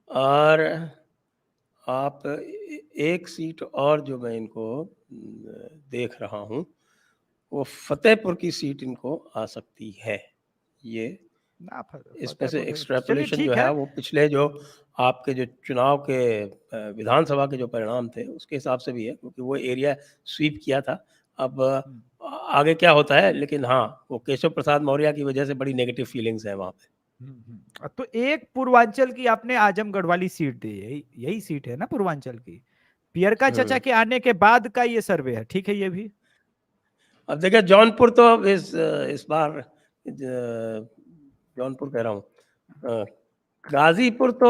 और आप एक सीट और जो मैं इनको देख रहा हूँ, वो फतेहपुर की सीट इनको आ सकती है। ये ना इसमें से फतेहपुर चलिए एक्सट्रैपोलेशन जो ठीक है है। वो पिछले जो आपके जो चुनाव के विधानसभा के जो परिणाम थे उसके हिसाब से भी है, क्योंकि वो एरिया स्वीप किया था। अब आगे क्या होता है, लेकिन हाँ, वो केशव प्रसाद मौर्य की वजह से बड़ी नेगेटिव फीलिंग्स है वहाँ पे। तो एक पूर्वांचल की आपने आजमगढ़ वाली सीट दी, यही सीट है ना पूर्वांचल की। पियरका चचा के आने के बाद का ये सर्वे है, ठीक है ये भी। अब देखिए जौनपुर तो इस बार जौनपुर कह रहा हूँ, गाजीपुर तो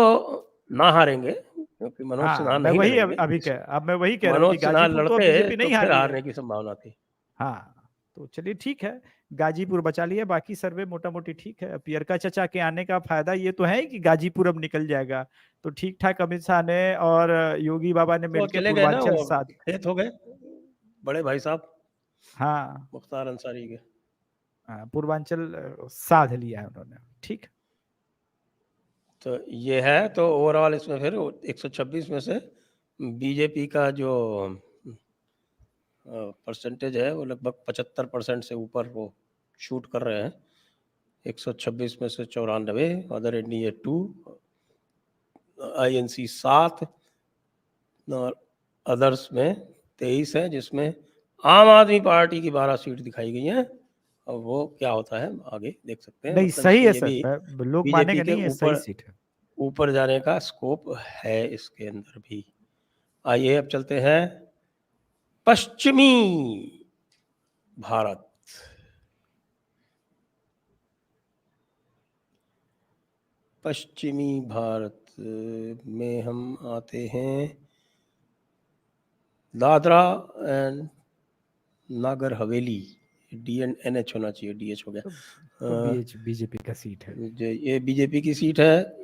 ना हारेंगे, क्योंकि मनोज सिन्हा हाँ मैं नहीं वही लड़ेंगे। अब मैं वही कह रहा हूँ कि मनोज सिन्हा गाजीपुर तो अब लड़ते बीजेपी तो नहीं हार फिर रही हारने है। की संभावना थी। हाँ तो चलिए ठीक है, गाजीपुर बचा लिया, बाकी सर्वे मोटा मोटी ठीक है। पियरका चचा के आने का फायदा ये तो है कि गाजीपुर अब निकल जाएगा, तो ठीक ठाक अमित शाह ने और योगी बाबा ने वो मिलकर चले गए ना, पूर्वांचल वो साथ। खेत हो गए बड़े भाई साहब हाँ मुख्तार अंसारी के। पूर्वांचल साध लिया है उन्होंने, ठीक। तो ये है, तो ओवरऑल इसमें फिर 126 में से बीजेपी का जो परसेंटेज है वो लगभग 75% से ऊपर वो शूट कर रहे हैं। 126 में से 94, अदर एनडीए 2, आईएनसी 7 और अदर्स में 23 है, जिसमें आम आदमी पार्टी की 12 सीट दिखाई गई हैं। और वो क्या होता है आगे देख सकते हैं। नहीं मतलब सही इसमें है ये भी सर, लोग बीजेपी मानेंगे के नहीं, ये सही सीट है। ऊपर जाने का स्कोप है इसके अंदर भी। आइए अब चलते हैं पश्चिमी भारत। पश्चिमी भारत में हम आते हैं दादरा एंड नागर हवेली, DNH होना चाहिए, DH हो गया। तो बीजेपी का सीट है। ये बीजेपी की सीट है।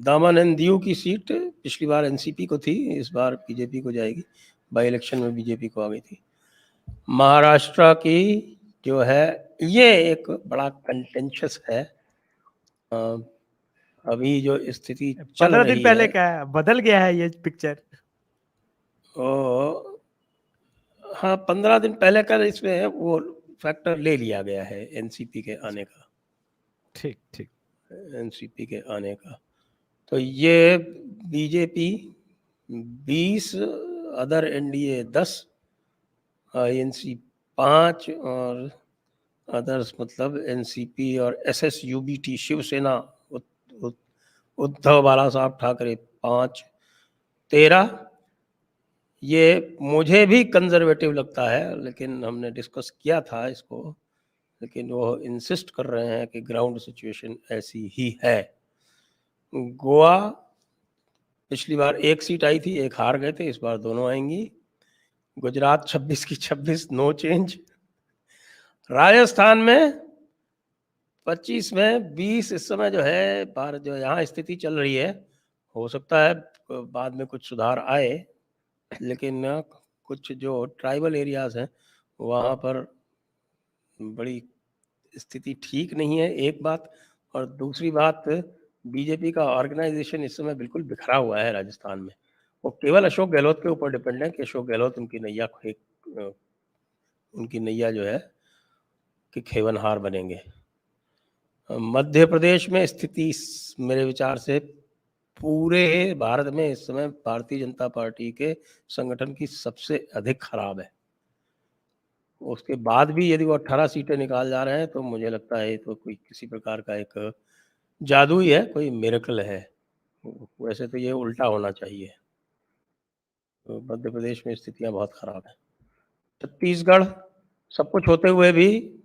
दामन एंड दीव की सीट पिछली बार एनसीपी को थी, इस बार बीजेपी को जाएगी। बाई इलेक्शन में बीजेपी को आ गई थी। महाराष्ट्र की जो है ये एक बड़ा कंटेंशियस है। अभी जो स्थिति चल 15 दिन रही पहले है का बदल गया है ये पिक्चर। हाँ 15 दिन पहले का इसमें वो फैक्टर ले लिया गया है एनसीपी के आने का। ठीक ठीक। एनसीपी के आने का तो ये बीजेपी 20, अदर एनडीए 10, आईएनसी 5 और अदर्स मतलब एनसीपी और एसएसयूबीटी शिवसेना उद्धव बाला साहब ठाकरे 5, 13। ये मुझे भी कंजर्वेटिव लगता है, लेकिन हमने डिस्कस किया था इसको, लेकिन वो इंसिस्ट कर रहे हैं कि ग्राउंड सिचुएशन ऐसी ही है। गोवा पिछली बार एक सीट आई थी, एक हार गए थे, इस बार दोनों आएंगी। गुजरात 26 की 26, नो चेंज। राजस्थान में 25 में 20 इस समय जो है भारत जो यहाँ स्थिति चल रही है, हो सकता है बाद में कुछ सुधार आए, लेकिन कुछ जो ट्राइबल एरियाज हैं वहाँ पर बड़ी स्थिति ठीक नहीं है, एक बात। और दूसरी बात, बीजेपी का ऑर्गेनाइजेशन इस समय बिल्कुल बिखरा हुआ है राजस्थान में। वो केवल अशोक गहलोत के ऊपर डिपेंड है कि अशोक गहलोत उनकी नैया जो है कि खेवनहार बनेंगे। मध्य प्रदेश में स्थिति मेरे विचार से पूरे भारत में इस समय भारतीय जनता पार्टी के संगठन की सबसे अधिक खराब है। उसके बाद भी यदि वो 18 सीटें निकाल जा रहे हैं तो मुझे लगता है तो कोई किसी प्रकार का एक जादू ही है, कोई मिरेकल है। वैसे तो ये उल्टा होना चाहिए। तो मध्य प्रदेश में स्थितियां बहुत खराब हैं। छत्तीसगढ़ सब कुछ होते हुए भी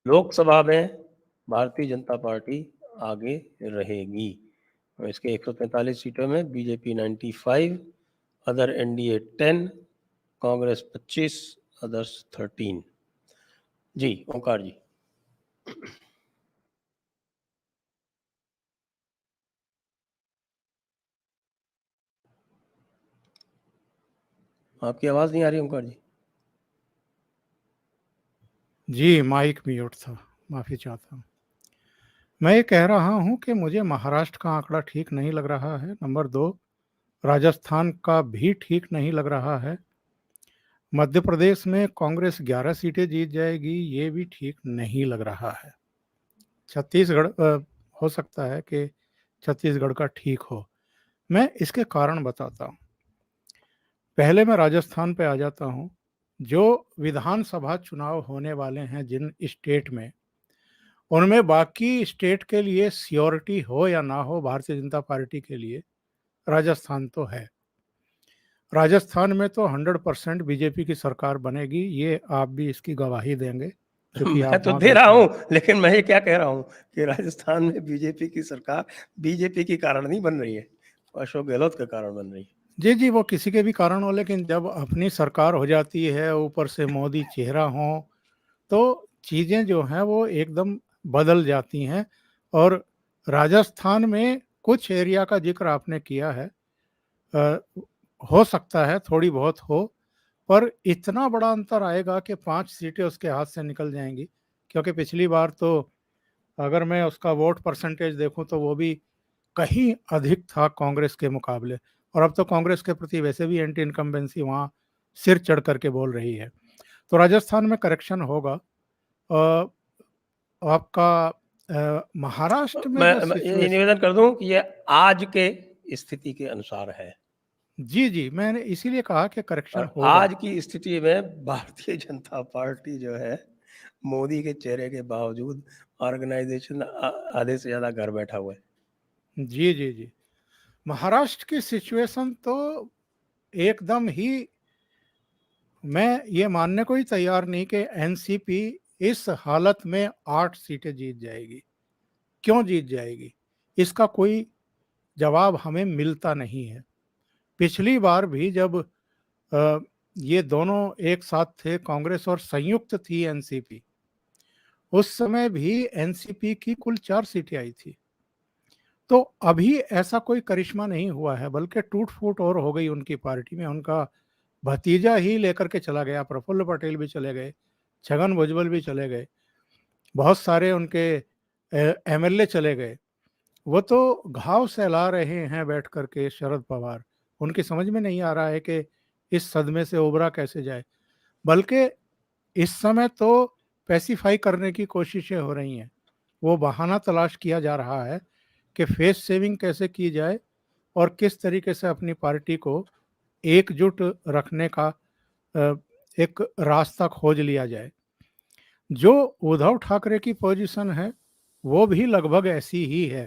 लोकसभा में भारतीय जनता पार्टी आगे रहेगी। इसके 143 सीटों में BJP 95, other NDA 10, Congress 25, others 13। जी ओंकार जी। आपकी आवाज नहीं आ रही ओंकार जी। जी माइक म्यूट था, माफी चाहता हूँ। मैं ये कह रहा हूँ कि मुझे महाराष्ट्र का आंकड़ा ठीक नहीं लग रहा है। नंबर 2, राजस्थान का भी ठीक नहीं लग रहा है। मध्य प्रदेश में कांग्रेस 11 सीटें जीत जाएगी, ये भी ठीक नहीं लग रहा है। छत्तीसगढ़ हो सकता है कि छत्तीसगढ़ का ठीक हो। मैं इसके कारण बताता हूँ। पहले मैं राजस्थान पे आ जाता हूँ। जो विधानसभा चुनाव होने वाले हैं जिन स्टेट में, उनमें बाकी स्टेट के लिए श्योरिटी हो या ना हो, भारतीय जनता पार्टी के लिए राजस्थान तो है। राजस्थान में तो 100% बीजेपी की सरकार बनेगी, ये आप भी इसकी गवाही देंगे क्योंकि मैं आप तो वहाँ दे रहा बैठे हैं। हूँ, लेकिन मैं ये क्या कह रहा हूँ कि राजस्थान में बीजेपी की सरकार बीजेपी के कारण नहीं बन रही है, अशोक गहलोत के कारण बन रही है। जी, जी, वो किसी के भी कारण हो, लेकिन जब अपनी सरकार हो जाती है, ऊपर से मोदी चेहरा हो, तो चीज़ें जो हैं वो एकदम बदल जाती हैं। और राजस्थान में कुछ एरिया का ज़िक्र आपने किया है, अ, हो सकता है थोड़ी बहुत हो, पर इतना बड़ा अंतर आएगा कि 5 सीटें उसके हाथ से निकल जाएँगी। क्योंकि पिछली बार तो अगर मैं उसका वोट परसेंटेज देखूँ तो वो भी कहीं अधिक था कांग्रेस के मुकाबले, और अब तो कांग्रेस के प्रति वैसे भी एंटी इनकम्बेंसी वहाँ सिर चढ़ करके बोल रही है। तो राजस्थान में करेक्शन होगा। अ, आपका महाराष्ट्र में जो मैं ये सिचुएशन, निवेदन कर दूं कि ये आज के स्थिति के अनुसार है, जी, जी, मैंने इसीलिए कहा कि करेक्शन और होगा। आज की स्थिति में भारतीय जनता पार्टी जो है मोदी के चेहरे के बावजूद ऑर्गेनाइजेशन आधे से ज्यादा घर बैठा हुआ है। जी, जी, जी। महाराष्ट्र की सिचुएशन तो एकदम ही, मैं ये मानने को ही तैयार नहीं कि एनसीपी इस हालत में 8 सीटें जीत जाएगी। क्यों जीत जाएगी? इसका कोई जवाब हमें मिलता नहीं है। पिछली बार भी जब अ, ये दोनों एक साथ थे, कांग्रेस और संयुक्त थी एनसीपी, उस समय भी एनसीपी की कुल 4 सीटें आई थी। तो अभी ऐसा कोई करिश्मा नहीं हुआ है, बल्कि टूट-फूट और हो गई उनकी पार्टी में। उनका भतीजा ही लेकर के चला गया, प्रफुल्ल पटेल भी चले गए, छगन भुजबल भी चले गए, बहुत सारे उनके एमएलए चले गए। वो तो घाव सहला रहे हैं बैठ कर के शरद पवार। उनकी समझ में नहीं आ रहा है कि इस सदमे से उभरा कैसे जाए। बल्कि इस समय तो पैसिफाई करने की कोशिशें हो रही हैं। वो बहाना तलाश किया जा रहा है कि फेस सेविंग कैसे की जाए और किस तरीके से अपनी पार्टी को एकजुट रखने का अ, एक रास्ता खोज लिया जाए। जो उद्धव ठाकरे की पोजीशन है, वो भी लगभग ऐसी ही है।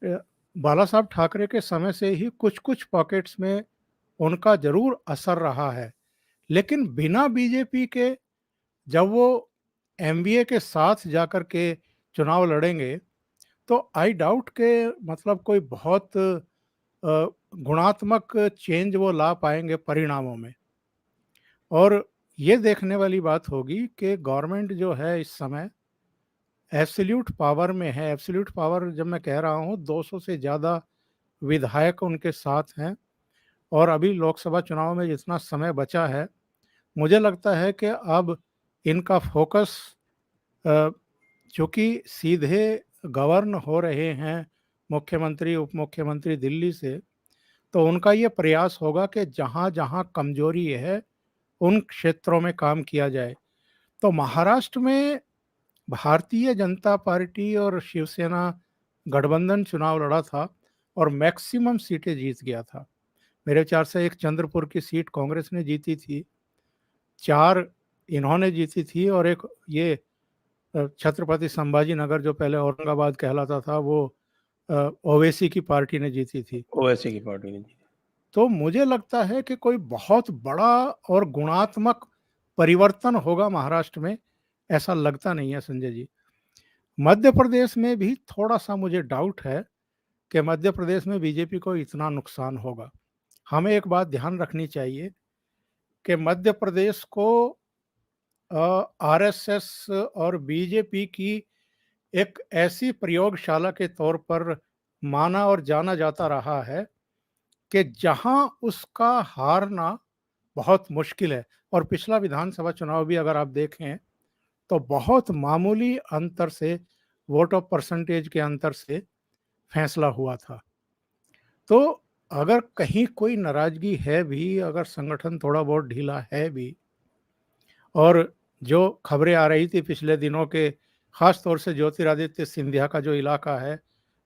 अ, बाला साहब ठाकरे के समय से ही कुछ-कुछ पॉकेट्स में उनका ज़रूर असर रहा है। लेकिन बिना बीजेपी के जब वो एमवीए के साथ जाकर के चुनाव लड़ेंगे, तो आई डाउट के मतलब कोई बहुत गुणात्मक चेंज वो ला पाएँगे परिणामों में। और ये देखने वाली बात होगी कि गवर्नमेंट जो है इस समय एब्सोल्यूट पावर में है। एब्सोल्यूट पावर जब मैं कह रहा हूँ, 200 से ज़्यादा विधायक उनके साथ हैं। और अभी लोकसभा चुनाव में जितना समय बचा है, मुझे लगता है कि अब इनका फोकस, चूँकि सीधे गवर्न हो रहे हैं मुख्यमंत्री, उप मुख्यमंत्री दिल्ली से, तो उनका ये प्रयास होगा कि जहाँ-जहाँ कमज़ोरी है, उन क्षेत्रों में काम किया जाए। तो महाराष्ट्र में भारतीय जनता पार्टी और शिवसेना गठबंधन चुनाव लड़ा था और मैक्सिमम सीटें जीत गया था। मेरे विचार से एक चंद्रपुर की सीट कांग्रेस ने जीती थी, 4 इन्होंने जीती थी, और एक ये छत्रपति संभाजी नगर जो पहले औरंगाबाद कहलाता था, वो ओवैसी की पार्टी ने जीती थी। ओवैसी की पार्टी ने जीती। तो मुझे लगता है कि कोई बहुत बड़ा और गुणात्मक परिवर्तन होगा महाराष्ट्र में, ऐसा लगता नहीं है संजय जी। मध्य प्रदेश में भी थोड़ा-सा मुझे डाउट है कि मध्य प्रदेश में बीजेपी को इतना नुकसान होगा। हमें एक बात ध्यान रखनी चाहिए कि मध्य प्रदेश को आरएसएस और बीजेपी की एक ऐसी प्रयोगशाला के तौर पर माना और जाना जाता रहा है कि जहां उसका हारना बहुत मुश्किल है। और पिछला विधानसभा चुनाव भी अगर आप देखें, तो बहुत मामूली अंतर से वोट ऑफ परसेंटेज के अंतर से फैसला हुआ था। तो अगर कहीं कोई नाराजगी है भी, अगर संगठन थोड़ा बहुत ढीला है भी, और जो खबरें आ रही थी पिछले दिनों के, खास तौर से ज्योतिरादित्य सिंधिया का जो इलाका है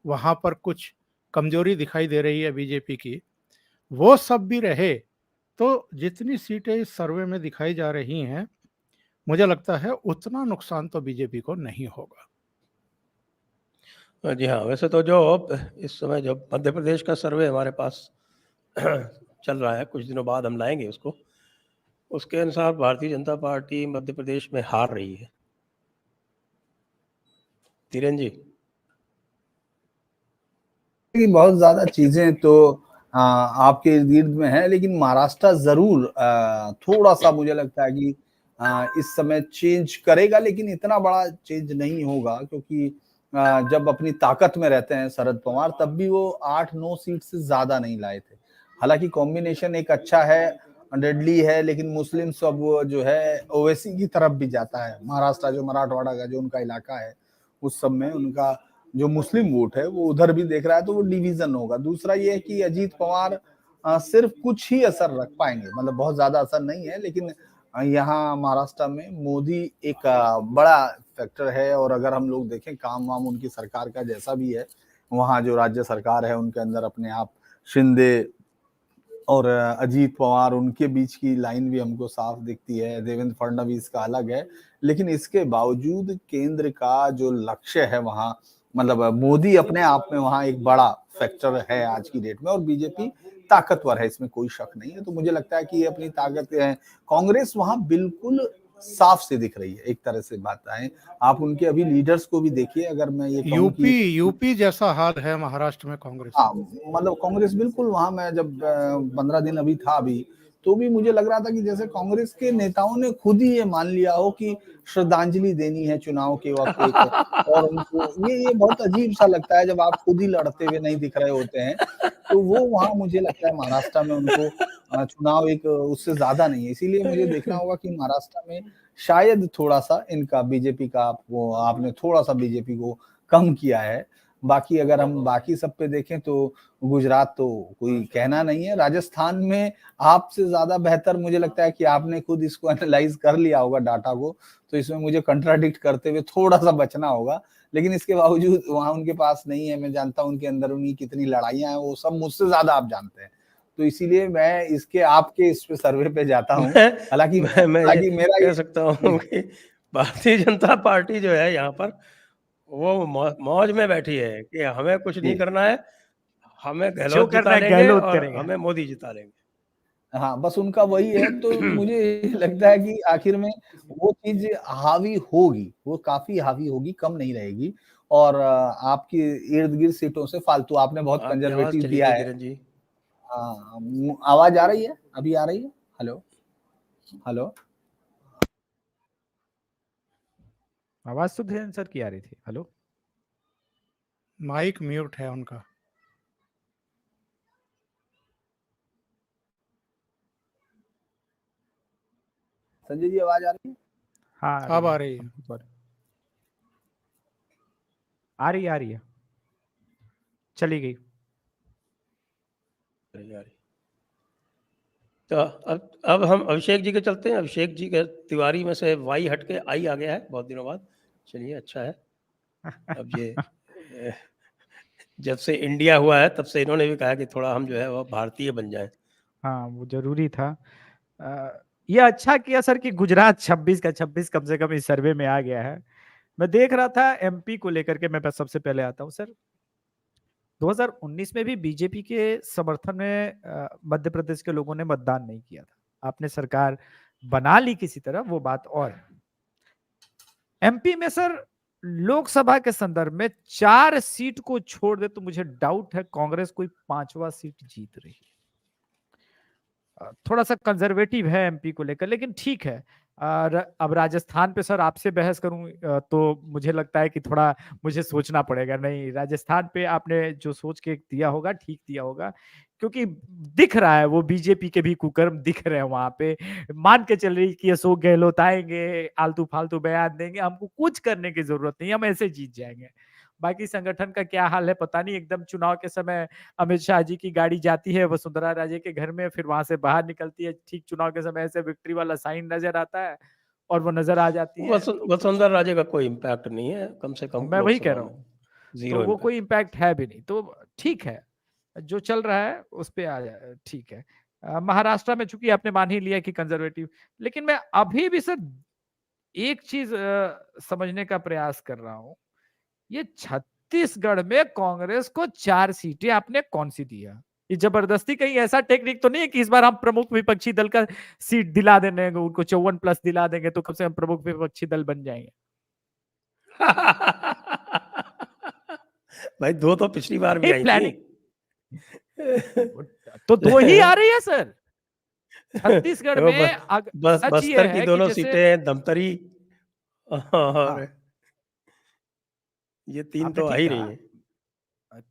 वहां पर कुछ कमजोरी दिखाई दे रही है बीजेपी की, वो सब भी रहे तो जितनी सीटें इस सर्वे में दिखाई जा रही हैं, मुझे लगता है उतना नुकसान तो बीजेपी को नहीं होगा। जी हाँ, वैसे तो जो इस समय जो मध्य प्रदेश का सर्वे हमारे पास चल रहा है, कुछ दिनों बाद हम लाएंगे उसको, उसके अनुसार भारतीय जनता पार्टी मध्य प्रदेश में हार रही है। धीरेन जी। कि बहुत ज्यादा चीजें तो आपके इर्द गिर्द में है, लेकिन महाराष्ट्र जरूर थोड़ा सा मुझे लगता है कि इस समय चेंज करेगा, लेकिन इतना बड़ा चेंज नहीं होगा, क्योंकि जब अपनी ताकत में रहते हैं शरद पवार, तब भी वो 8-9 सीट से ज्यादा नहीं लाए थे। हालांकि कॉम्बिनेशन एक अच्छा है, डेडली है, लेकिन मुस्लिम सब जो है ओवैसी की तरफ भी जाता है। महाराष्ट्र जो मराठवाड़ा का जो उनका इलाका है, उस सब में उनका जो मुस्लिम वोट है वो उधर भी देख रहा है, तो वो डिवीजन होगा। दूसरा ये है कि अजीत पवार सिर्फ कुछ ही असर रख पाएंगे, मतलब बहुत ज्यादा असर नहीं है, लेकिन यहाँ महाराष्ट्र में मोदी एक बड़ा फैक्टर है। और अगर हम लोग देखें काम वाम उनकी सरकार का जैसा भी है, वहाँ जो राज्य सरकार है उनके अंदर अपने आप शिंदे और अजीत पवार, उनके बीच की लाइन भी हमको साफ दिखती है। देवेंद्र फडणवीस का अलग है, लेकिन इसके बावजूद केंद्र का जो लक्ष्य है वहाँ, मतलब मोदी अपने आप में वहाँ एक बड़ा फैक्टर है आज की डेट में, और बीजेपी ताकतवर है, इसमें कोई शक नहीं है। तो मुझे लगता है कि ये अपनी ताकत है। कांग्रेस वहाँ बिल्कुल साफ से दिख रही है, एक तरह से बात है। आप उनके अभी लीडर्स को भी देखिए, अगर मैं ये कहूं कि यूपी जैसा हाल है महाराष्ट्र में कांग्रेस। हाँ, मतलब कांग्रेस बिल्कुल वहां, मैं जब 15 दिन अभी था अभी, तो भी मुझे लग रहा था कि जैसे कांग्रेस के नेताओं ने खुद ही ये मान लिया हो कि श्रद्धांजलि देनी है चुनाव के वक्त एक, और उनको ये बहुत अजीब सा लगता है जब आप खुद ही लड़ते हुए नहीं दिख रहे होते हैं। तो वो वहां मुझे लगता है महाराष्ट्र में उनको चुनाव एक उससे ज्यादा नहीं है, इसीलिए मुझे देखना होगा कि महाराष्ट्र में शायद थोड़ा सा इनका बीजेपी का आपने थोड़ा सा बीजेपी को कम किया है। बाकी अगर हम बाकी सब पे देखें तो गुजरात तो कोई कहना नहीं है। राजस्थान में आपसे ज्यादा बेहतर मुझे लगता है कि आपने खुद इसको एनालाइज कर लिया होगा डाटा को, तो इसमें मुझे कंट्राडिक्ट करते हुए थोड़ा सा बचना होगा। लेकिन इसके बावजूद वहां उनके पास नहीं है, मैं जानता हूं उनके अंदर उनकी कितनी लड़ाइयां हैं, वो सब मुझसे ज्यादा आप जानते हैं। तो इसीलिए मैं इसके आपके इस पे सर्वे पे जाता हूँ। हालांकि मैं ये मेरा कह सकता हूँ कि भारतीय जनता पार्टी जो है यहाँ पर वो मौज में बैठी है कि हमें कुछ नहीं करना है, हमें गहलोत जिता लेंगे और हमें मोदी जिता लेंगे। हाँ, बस उनका वही है। तो मुझे लगता है कि आखिर में वो चीज हावी होगी, वो काफी हावी होगी, कम नहीं रहेगी। और आपकी इर्द गिर्द सीटों से फालतू आपने बहुत कंजर्वेटिव दिया है। हाँ, आवाज आ रही है? अभी आ रही है? हेलो हेलो, आवाज तो धीरेन सर की आ रही थी। हेलो, माइक म्यूट है उनका। संजय जी आवाज आ रही है? हाँ अब आ रही है। आ रही है, चली गई। तो अब हम अभिषेक जी के चलते हैं। अभिषेक जी के तिवारी में से वाई हट के आई आ गया है बहुत दिनों बाद। चलिए, अच्छा है। अब ये जब से इंडिया हुआ है तब से इन्होंने भी कहा कि थोड़ा हम जो है वो भारतीय बन जाएं। हाँ, वो जरूरी था। ये अच्छा किया सर कि गुजरात 26 का 26 कम से कम इस सर्वे में आ गया है। मैं देख रहा था एमपी को लेकर के, मैं सबसे पहले आता हूं सर। 2019 में भी बीजेपी के समर्थन में मध्य प्रदेश के लोगों ने मतदान नहीं किया था। आपने सरकार बना ली किसी तरह, वो बात और है। एमपी में सर लोकसभा के संदर्भ में 4 सीट को छोड़ दे तो मुझे डाउट है कांग्रेस कोई 5वां सीट जीत रही है। थोड़ा सा कंजर्वेटिव है एमपी को लेकर, लेकिन ठीक है। और अब राजस्थान पे सर आपसे बहस करूं तो मुझे लगता है कि थोड़ा मुझे सोचना पड़ेगा। नहीं, राजस्थान पे आपने जो सोच के दिया होगा ठीक दिया होगा, क्योंकि दिख रहा है वो बीजेपी के भी कुकर्म दिख रहे हैं वहां पे। मान के चल रही कि अशोक गहलोत आएंगे, आलतू फालतू बयान देंगे, हमको कुछ करने की जरूरत नहीं, हम ऐसे जीत जाएंगे। बाकी संगठन का क्या हाल है पता नहीं। एकदम चुनाव के समय अमित शाह जी की गाड़ी जाती है वसुंधरा राजे के घर में, फिर वहां से बाहर निकलती है, ठीक चुनाव के समय ऐसे विक्ट्री वाला साइन नजर आता है और वो नजर आ जाती है। वसुंधरा राजे का कोई इम्पैक्ट नहीं है, कम से कम मैं वही कह लोकसभा रहा में हूँ, तो जीरो वो कोई इम्पैक्ट। इम्पैक्ट है भी नहीं, तो ठीक है जो चल रहा है उस पे आ जाए, ठीक है। महाराष्ट्र में चूंकि आपने मान ही लिया कि कंजर्वेटिव, लेकिन मैं अभी भी सर एक चीज समझने का प्रयास कर रहा हूं। ये छत्तीसगढ़ में कांग्रेस को 4 सीटें आपने कौन सी दिया? ये जबरदस्ती कहीं ऐसा टेक्निक तो नहीं है कि इस बार हम प्रमुख विपक्षी दल का सीट दिला देंगे उनको, 54+ दिला देंगे तो कम से कम प्रमुख विपक्षी दल बन जाएंगे। भाई 2 तो पिछली बार भी नहीं आई थी। प्लानिंग तो 2 ही आ रही है सर छत्तीसगढ़ वो में। बस सच ये बस्तर की है कि दोनों जैसे सीटें धमतरी हाँ, और ये 3 आपने तो आ ठीक ही रही कहा हैं।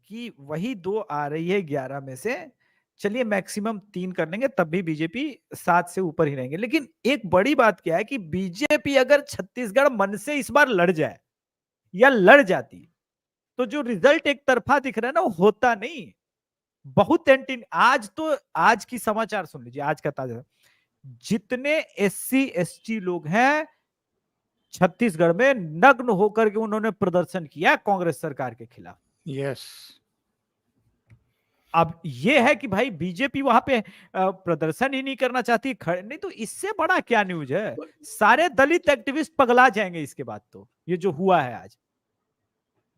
कि वही 2 आ रही है 11 में से। चलिए मैक्सिमम 3 कर लेंगे तब भी बीजेपी 7 से ऊपर ही रहेंगे। लेकिन एक बड़ी बात क्या है कि बीजेपी अगर छत्तीसगढ़ मन से इस बार लड़ जाए या लड़ जाती, तो जो रिजल्ट एक तरफा दिख रहा है ना वो होता नहीं। बहुत एंटी आज तो आज की समाचार सुन लीजिए, आज का ताजा। जितने SC ST लोग हैं छत्तीसगढ़ में नग्न होकर के उन्होंने प्रदर्शन किया कांग्रेस सरकार के खिलाफ। यस, अब ये है कि भाई बीजेपी वहां पे प्रदर्शन ही नहीं करना चाहती, नहीं तो इससे बड़ा क्या न्यूज है? सारे दलित एक्टिविस्ट पगला जाएंगे इसके बाद, तो ये जो हुआ है आज।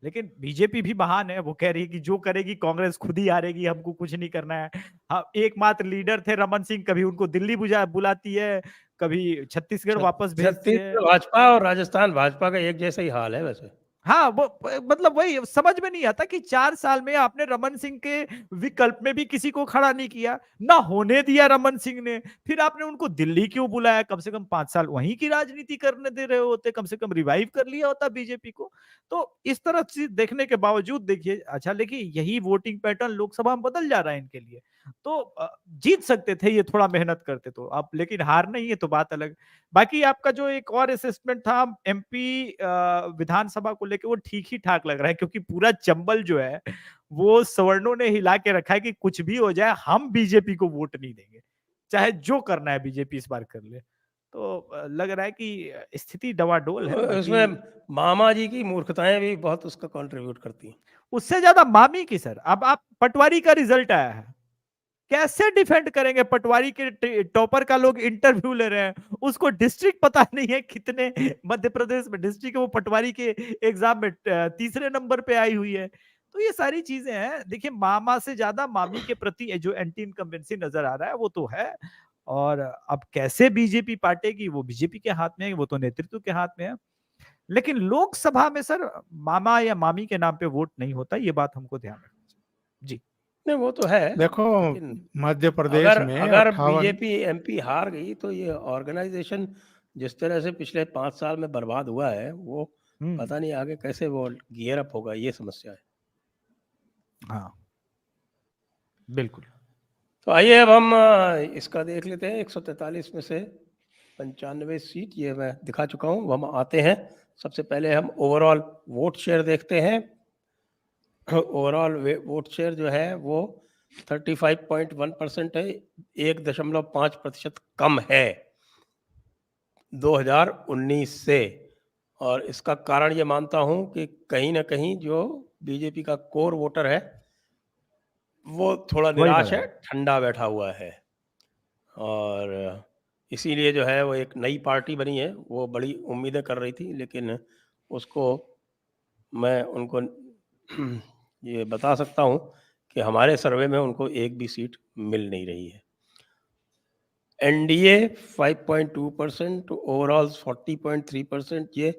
लेकिन बीजेपी भी महान है, वो कह रही है कि जो करेगी कांग्रेस खुद ही हारेगी, हमको कुछ नहीं करना है। हाँ, एकमात्र लीडर थे रमन सिंह, कभी उनको दिल्ली बुलाती है, कभी छत्तीसगढ़ वापस भेजती है। छत्तीसगढ़ भाजपा और राजस्थान भाजपा का एक जैसा ही हाल है वैसे। हाँ, वो मतलब वही समझ में नहीं आता कि 4 साल में आपने रमन सिंह के विकल्प में भी किसी को खड़ा नहीं किया, ना होने दिया रमन सिंह ने, फिर आपने उनको दिल्ली क्यों बुलाया? कम से कम 5 साल वहीं की राजनीति करने दे रहे होते, कम से कम रिवाइव कर लिया होता बीजेपी को। तो इस तरह से देखने के बावजूद देखिए, अच्छा देखिए यही वोटिंग पैटर्न लोकसभा में बदल जा रहा है इनके लिए। तो जीत सकते थे ये थोड़ा मेहनत करते तो आप, लेकिन हार नहीं है तो बात अलग। बाकी आपका जो एक और असेसमेंट था MP विधानसभा को लेके, वो ठीक ही ठाक लग रहा है, क्योंकि पूरा चंबल जो है वो सवर्णों ने हिला के रखा है कि कुछ भी हो जाए हम बीजेपी को वोट नहीं देंगे, चाहे जो करना है बीजेपी इस बार कर ले। तो लग रहा है कि स्थिति डवाडोल है। बाकी इसमें मामा जी की मूर्खताएं भी बहुत उसका कंट्रीब्यूट करती हैं। उससे ज्यादा मामी की सर, अब आप पटवारी का रिजल्ट आया है, कैसे डिफेंड करेंगे? पटवारी के टॉपर का लोग इंटरव्यू ले रहे हैं, उसको डिस्ट्रिक्ट पता नहीं है कितने मध्य प्रदेश में डिस्ट्रिक्ट, वो पटवारी के एग्जाम में तीसरे नंबर पे आई हुई है। तो ये सारी चीजें हैं। देखिए मामा से ज्यादा मामी के प्रति जो एंटी इनकम्बेंसी नजर आ रहा है वो तो है। और अब कैसे बीजेपी पाटेगी वो बीजेपी के हाथ में है, वो तो नेतृत्व के हाथ में है। लेकिन लोकसभा में सर मामा या मामी के नाम पे वोट नहीं होता, ये बात हमको ध्यान रखना चाहिए। जी नहीं वो तो है, देखो लेकिन मध्य प्रदेश अगर में अगर 58 बीजेपी MP हार गई तो ये ऑर्गेनाइजेशन जिस तरह से पिछले 5 साल में बर्बाद हुआ है, वो पता नहीं आगे कैसे वो गियर अप होगा, ये समस्या है। हाँ बिल्कुल। तो आइए अब हम इसका देख लेते हैं। 143 में से 95 सीट ये मैं दिखा चुका हूँ। हम आते हैं, सबसे पहले हम ओवरऑल वोट शेयर देखते हैं। ओवरऑल वोट शेयर जो है वो 35.1% है, 1.5% कम है 2019 से। और इसका कारण ये मानता हूँ कि कहीं ना कहीं जो बीजेपी का कोर वोटर है वो थोड़ा निराश है, ठंडा बैठा हुआ है। और इसीलिए जो है वो एक नई पार्टी बनी है, वो बड़ी उम्मीदें कर रही थी, लेकिन उसको मैं उनको ये बता सकता हूँ कि हमारे सर्वे में उनको एक भी सीट मिल नहीं रही है। NDA 5.2%, ओवरऑल 40.3%, ये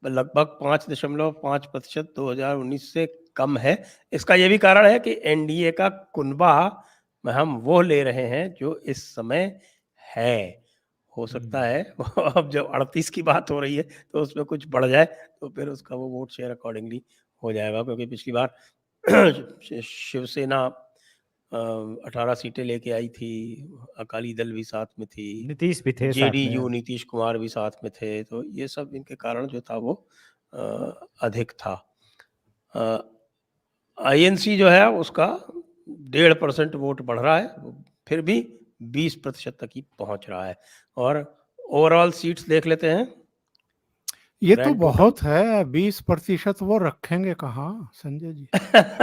लगभग 5.5% 2019 से कम है। इसका ये भी कारण है कि NDA का कुनबा में हम वो ले रहे हैं जो इस समय है। हो सकता है अब जब 38 की बात हो रही है तो उसमें कुछ बढ़ जाए तो फिर उसका वो वोट शेयर अकॉर्डिंगली हो जाएगा, क्योंकि पिछली बार शिवसेना 18 सीटें लेके आई थी, अकाली दल भी साथ में थी, नीतीश भी थे साथ जेडीयू में। नीतीश कुमार भी साथ में थे, तो ये सब इनके कारण जो था वो अधिक था। आईएनसी जो है उसका 1.5% वोट बढ़ रहा है, फिर भी 20% तक ही पहुंच रहा है। और ओवरऑल सीट्स देख लेते हैं। ये तो ग्रैंड टोटल बहुत है, 20% वो रखेंगे कहाँ संजय जी?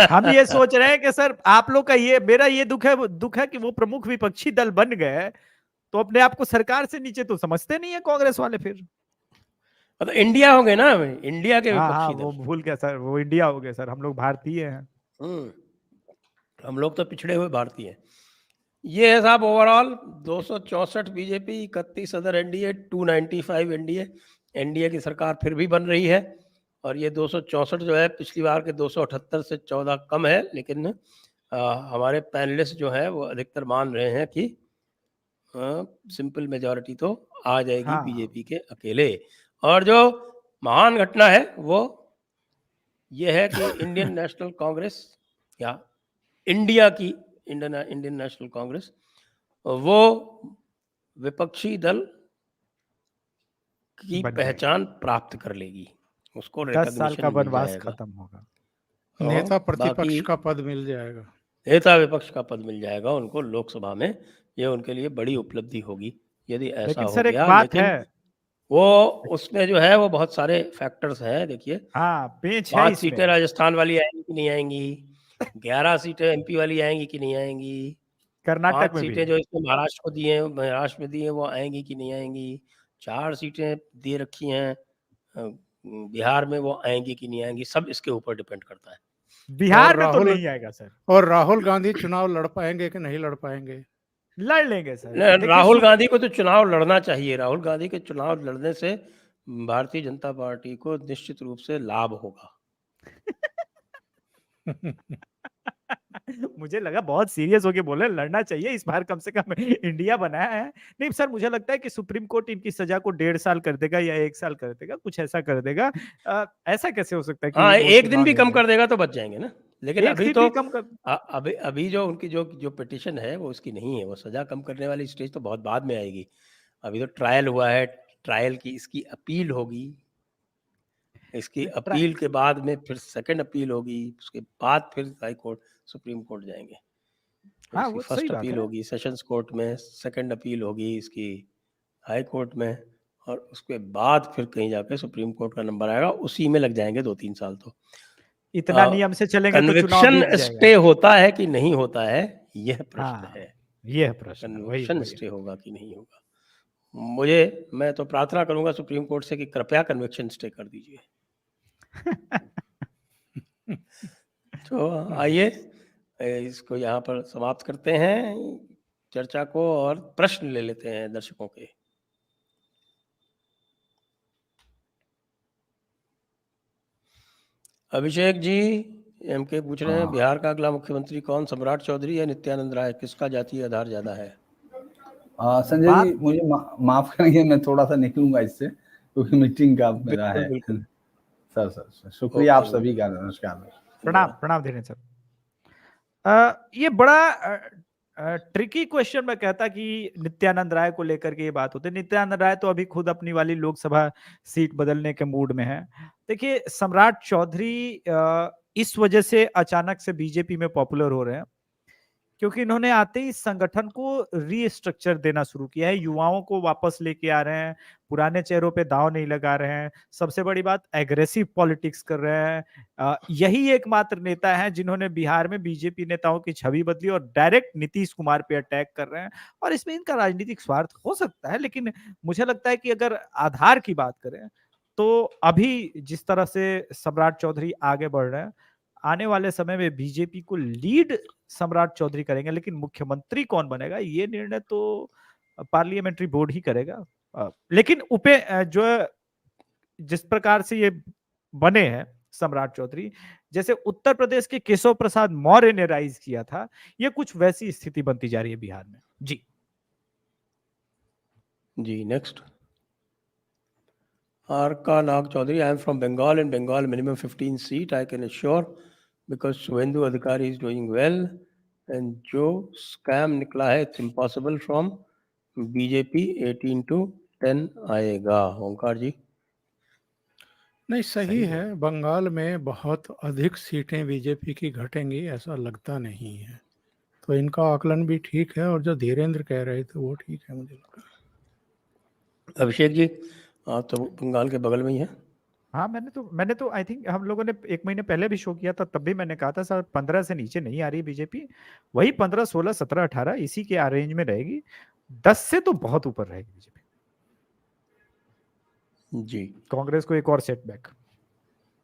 हम ये सोच रहे हैं कि सर आप लोग का ये, मेरा ये दुख है कि वो प्रमुख विपक्षी दल बन गए तो अपने आप को सरकार से नीचे तो समझते नहीं है कांग्रेस वाले फिर। मतलब इंडिया हो गए ना, इंडिया के हाँ हाँ, विपक्षी वो दल। भूल गया सर, वो इंडिया हो गए सर, हम लोग भारतीय हैं। हम लोग तो पिछड़े हुए भारतीय हैं। ये है साहब overall 264 BJP, 31 other NDA, 295 NDA. NDA की सरकार फिर भी बन रही है, और ये 264 जो है पिछली बार के 278 से 14 कम है, लेकिन हमारे पैनलिस्ट जो है वो अधिकतर मान रहे हैं कि सिंपल मेजॉरिटी तो आ जाएगी हाँ। बीजेपी के अकेले। और जो महान घटना है वो ये है कि इंडियन नेशनल कांग्रेस या इंडिया की इंडियन नेशनल कांग्रेस वो विपक्षी दल की बन पहचान प्राप्त कर लेगी, उसको 10 साल का रिकॉग्निशन मिल वनवास जाएगा। खत्म होगा। नेता और प्रतिपक्ष बाकी का पद मिल जाएगा। नेता विपक्ष का पद मिल जाएगा उनको लोकसभा में, ये उनके लिए बड़ी उपलब्धि होगी यदि ऐसा लेकिन हो सर एक गया। बात लेकिन है, वो उसमें जो है वो बहुत सारे फैक्टर्स हैं। देखिए, हाँ पेच है 5 इसमें। सीटें राजस्थान वाली आएंगी कि नहीं आएंगी, 11 सीटें एमपी वाली आएंगी कि नहीं आएंगी, कर्नाटक 5 में भी सीटें जो इसमें महाराष्ट्र को दी हैं, महाराष्ट्र में दी हैं, वो आएंगी कि नहीं आएंगी, 4 सीटें दे रखी हैं बिहार में, वो आएंगी कि नहीं आएंगी, सब इसके ऊपर डिपेंड करता है। बिहार में तो नहीं आएगा सर। और राहुल गांधी चुनाव लड़ पाएंगे कि नहीं लड़ पाएंगे? लड़ लेंगे सर। देखिए राहुल गांधी को तो चुनाव लड़ना चाहिए। राहुल गांधी के चुनाव लड़ने से भारतीय जनता पार्टी को निश्चित रूप से लाभ होगा। मुझे लगा बहुत सीरियस होके बोले लड़ना चाहिए इस बार, कम से कम इंडिया बनाया है। नहीं सर, मुझे लगता है कि सुप्रीम कोर्ट इनकी सजा को 1.5 साल कर देगा या 1 साल कर देगा, कुछ ऐसा कर देगा। ऐसा कैसे हो सकता है कि हाँ, वो एक दिन चुनाव भी नहीं कम लड़े? कर देगा तो बच जाएंगे ना। लेकिन एक अभी दिन तो भी कम कर, अभी जो उनकी जो पिटिशन है वो उसकी नहीं है। वो सजा कम करने वाली स्टेज तो बहुत बाद में आएगी। अभी तो ट्रायल हुआ है, ट्रायल की इसकी अपील होगी, इसकी अपील के बाद में फिर सेकंड अपील होगी, उसके बाद फिर हाई कोर्ट सुप्रीम कोर्ट जाएंगे। हाँ इसकी वो सही फर्स्ट बात अपील है। होगी सेशंस कोर्ट में, सेकंड अपील होगी इसकी हाई कोर्ट में, और उसके बाद फिर कहीं जाकर सुप्रीम कोर्ट का नंबर आएगा। उसी में लग जाएंगे 2-3 साल। तो इतना नियम से चलेंगे तो चुनाव कन्विक्शन बीत स्टे जाएगा। होता है कि नहीं होता है, यह प्रश्न हाँ, है। ये है प्रश्न, वही कन्विक्शन वही। स्टे होगा कि नहीं होगा। मैं तो प्रार्थना करूंगा सुप्रीम कोर्ट से कि कृपया कन्विक्शन स्टे कर दीजिए। तो आइए इसको यहाँ पर समाप्त करते हैं चर्चा को, और प्रश्न ले लेते हैं दर्शकों के। अभिषेक जी एमके पूछ रहे हैं, बिहार का अगला मुख्यमंत्री कौन, सम्राट चौधरी या नित्यानंद राय, किसका जातीय आधार ज्यादा है? संजय जी मुझे माफ करेंगे, मैं थोड़ा सा निकलूंगा इससे क्योंकि मीटिंग का मेरा है। बिल्कुल। सर शुक्रिया आप सभी का। नमस्कार। प्रणाम धीरेन्द्र सर। ये बड़ा ट्रिकी क्वेश्चन मैं कहता कि नित्यानंद राय को लेकर के ये बात होती है। नित्यानंद राय तो अभी खुद अपनी वाली लोकसभा सीट बदलने के मूड में है। देखिए, सम्राट चौधरी इस वजह से अचानक से बीजेपी में पॉपुलर हो रहे हैं क्योंकि इन्होंने आते ही संगठन को रीस्ट्रक्चर देना शुरू किया है, युवाओं को वापस लेके आ रहे हैं, पुराने चेहरों पे दांव नहीं लगा रहे हैं। सबसे बड़ी बात, एग्रेसिव पॉलिटिक्स कर रहे हैं। यही एकमात्र नेता है जिन्होंने बिहार में बीजेपी नेताओं की छवि बदली और डायरेक्ट नीतीश कुमार पे अटैक कर रहे हैं। और इसमें इनका राजनीतिक स्वार्थ हो सकता है, लेकिन मुझे लगता है कि अगर आधार की बात करें तो अभी जिस तरह से सम्राट चौधरी आगे बढ़ रहे हैं, आने वाले समय में बीजेपी को लीड सम्राट चौधरी करेंगे, लेकिन मुख्यमंत्री कौन बनेगा ये निर्णय तो पार्लियामेंट्री बोर्ड ही करेगा। लेकिन जो जिस प्रकार से ये बने हैं सम्राट चौधरी, जैसे उत्तर प्रदेश के केशव प्रसाद मौर्य ने राइज किया था, ये कुछ वैसी स्थिति बनती जा रही है बिहार में। जी जी next Arka Nag Chaudhary, I am from Bengal. In Bengal, minimum 15 seat, I can assure, because Suvendu Adhikari is doing well. And जो scam निकला है, it's impossible from BJP 18 to 10 आएगा. ओंकार जी नहीं, सही सही है। बंगाल में बहुत अधिक सीटें बीजेपी की घटेंगी ऐसा लगता नहीं है, तो इनका आकलन भी ठीक है, और जो धीरेन्द्र कह रहे थे वो ठीक है मुझे लगता है। अभिषेक जी, आप तो बंगाल के बगल में ही हैं. हाँ, मैंने तो आई थिंक हम लोगों ने 1 महीने पहले भी शो किया था, तब भी मैंने कहा था सर 15 से नीचे नहीं आ रही बीजेपी, वही 15, 16, 17, 18 इसी के रेंज में रहेगी। 10 से तो बहुत ऊपर रहेगी बीजेपी। जी कांग्रेस को एक और सेटबैक।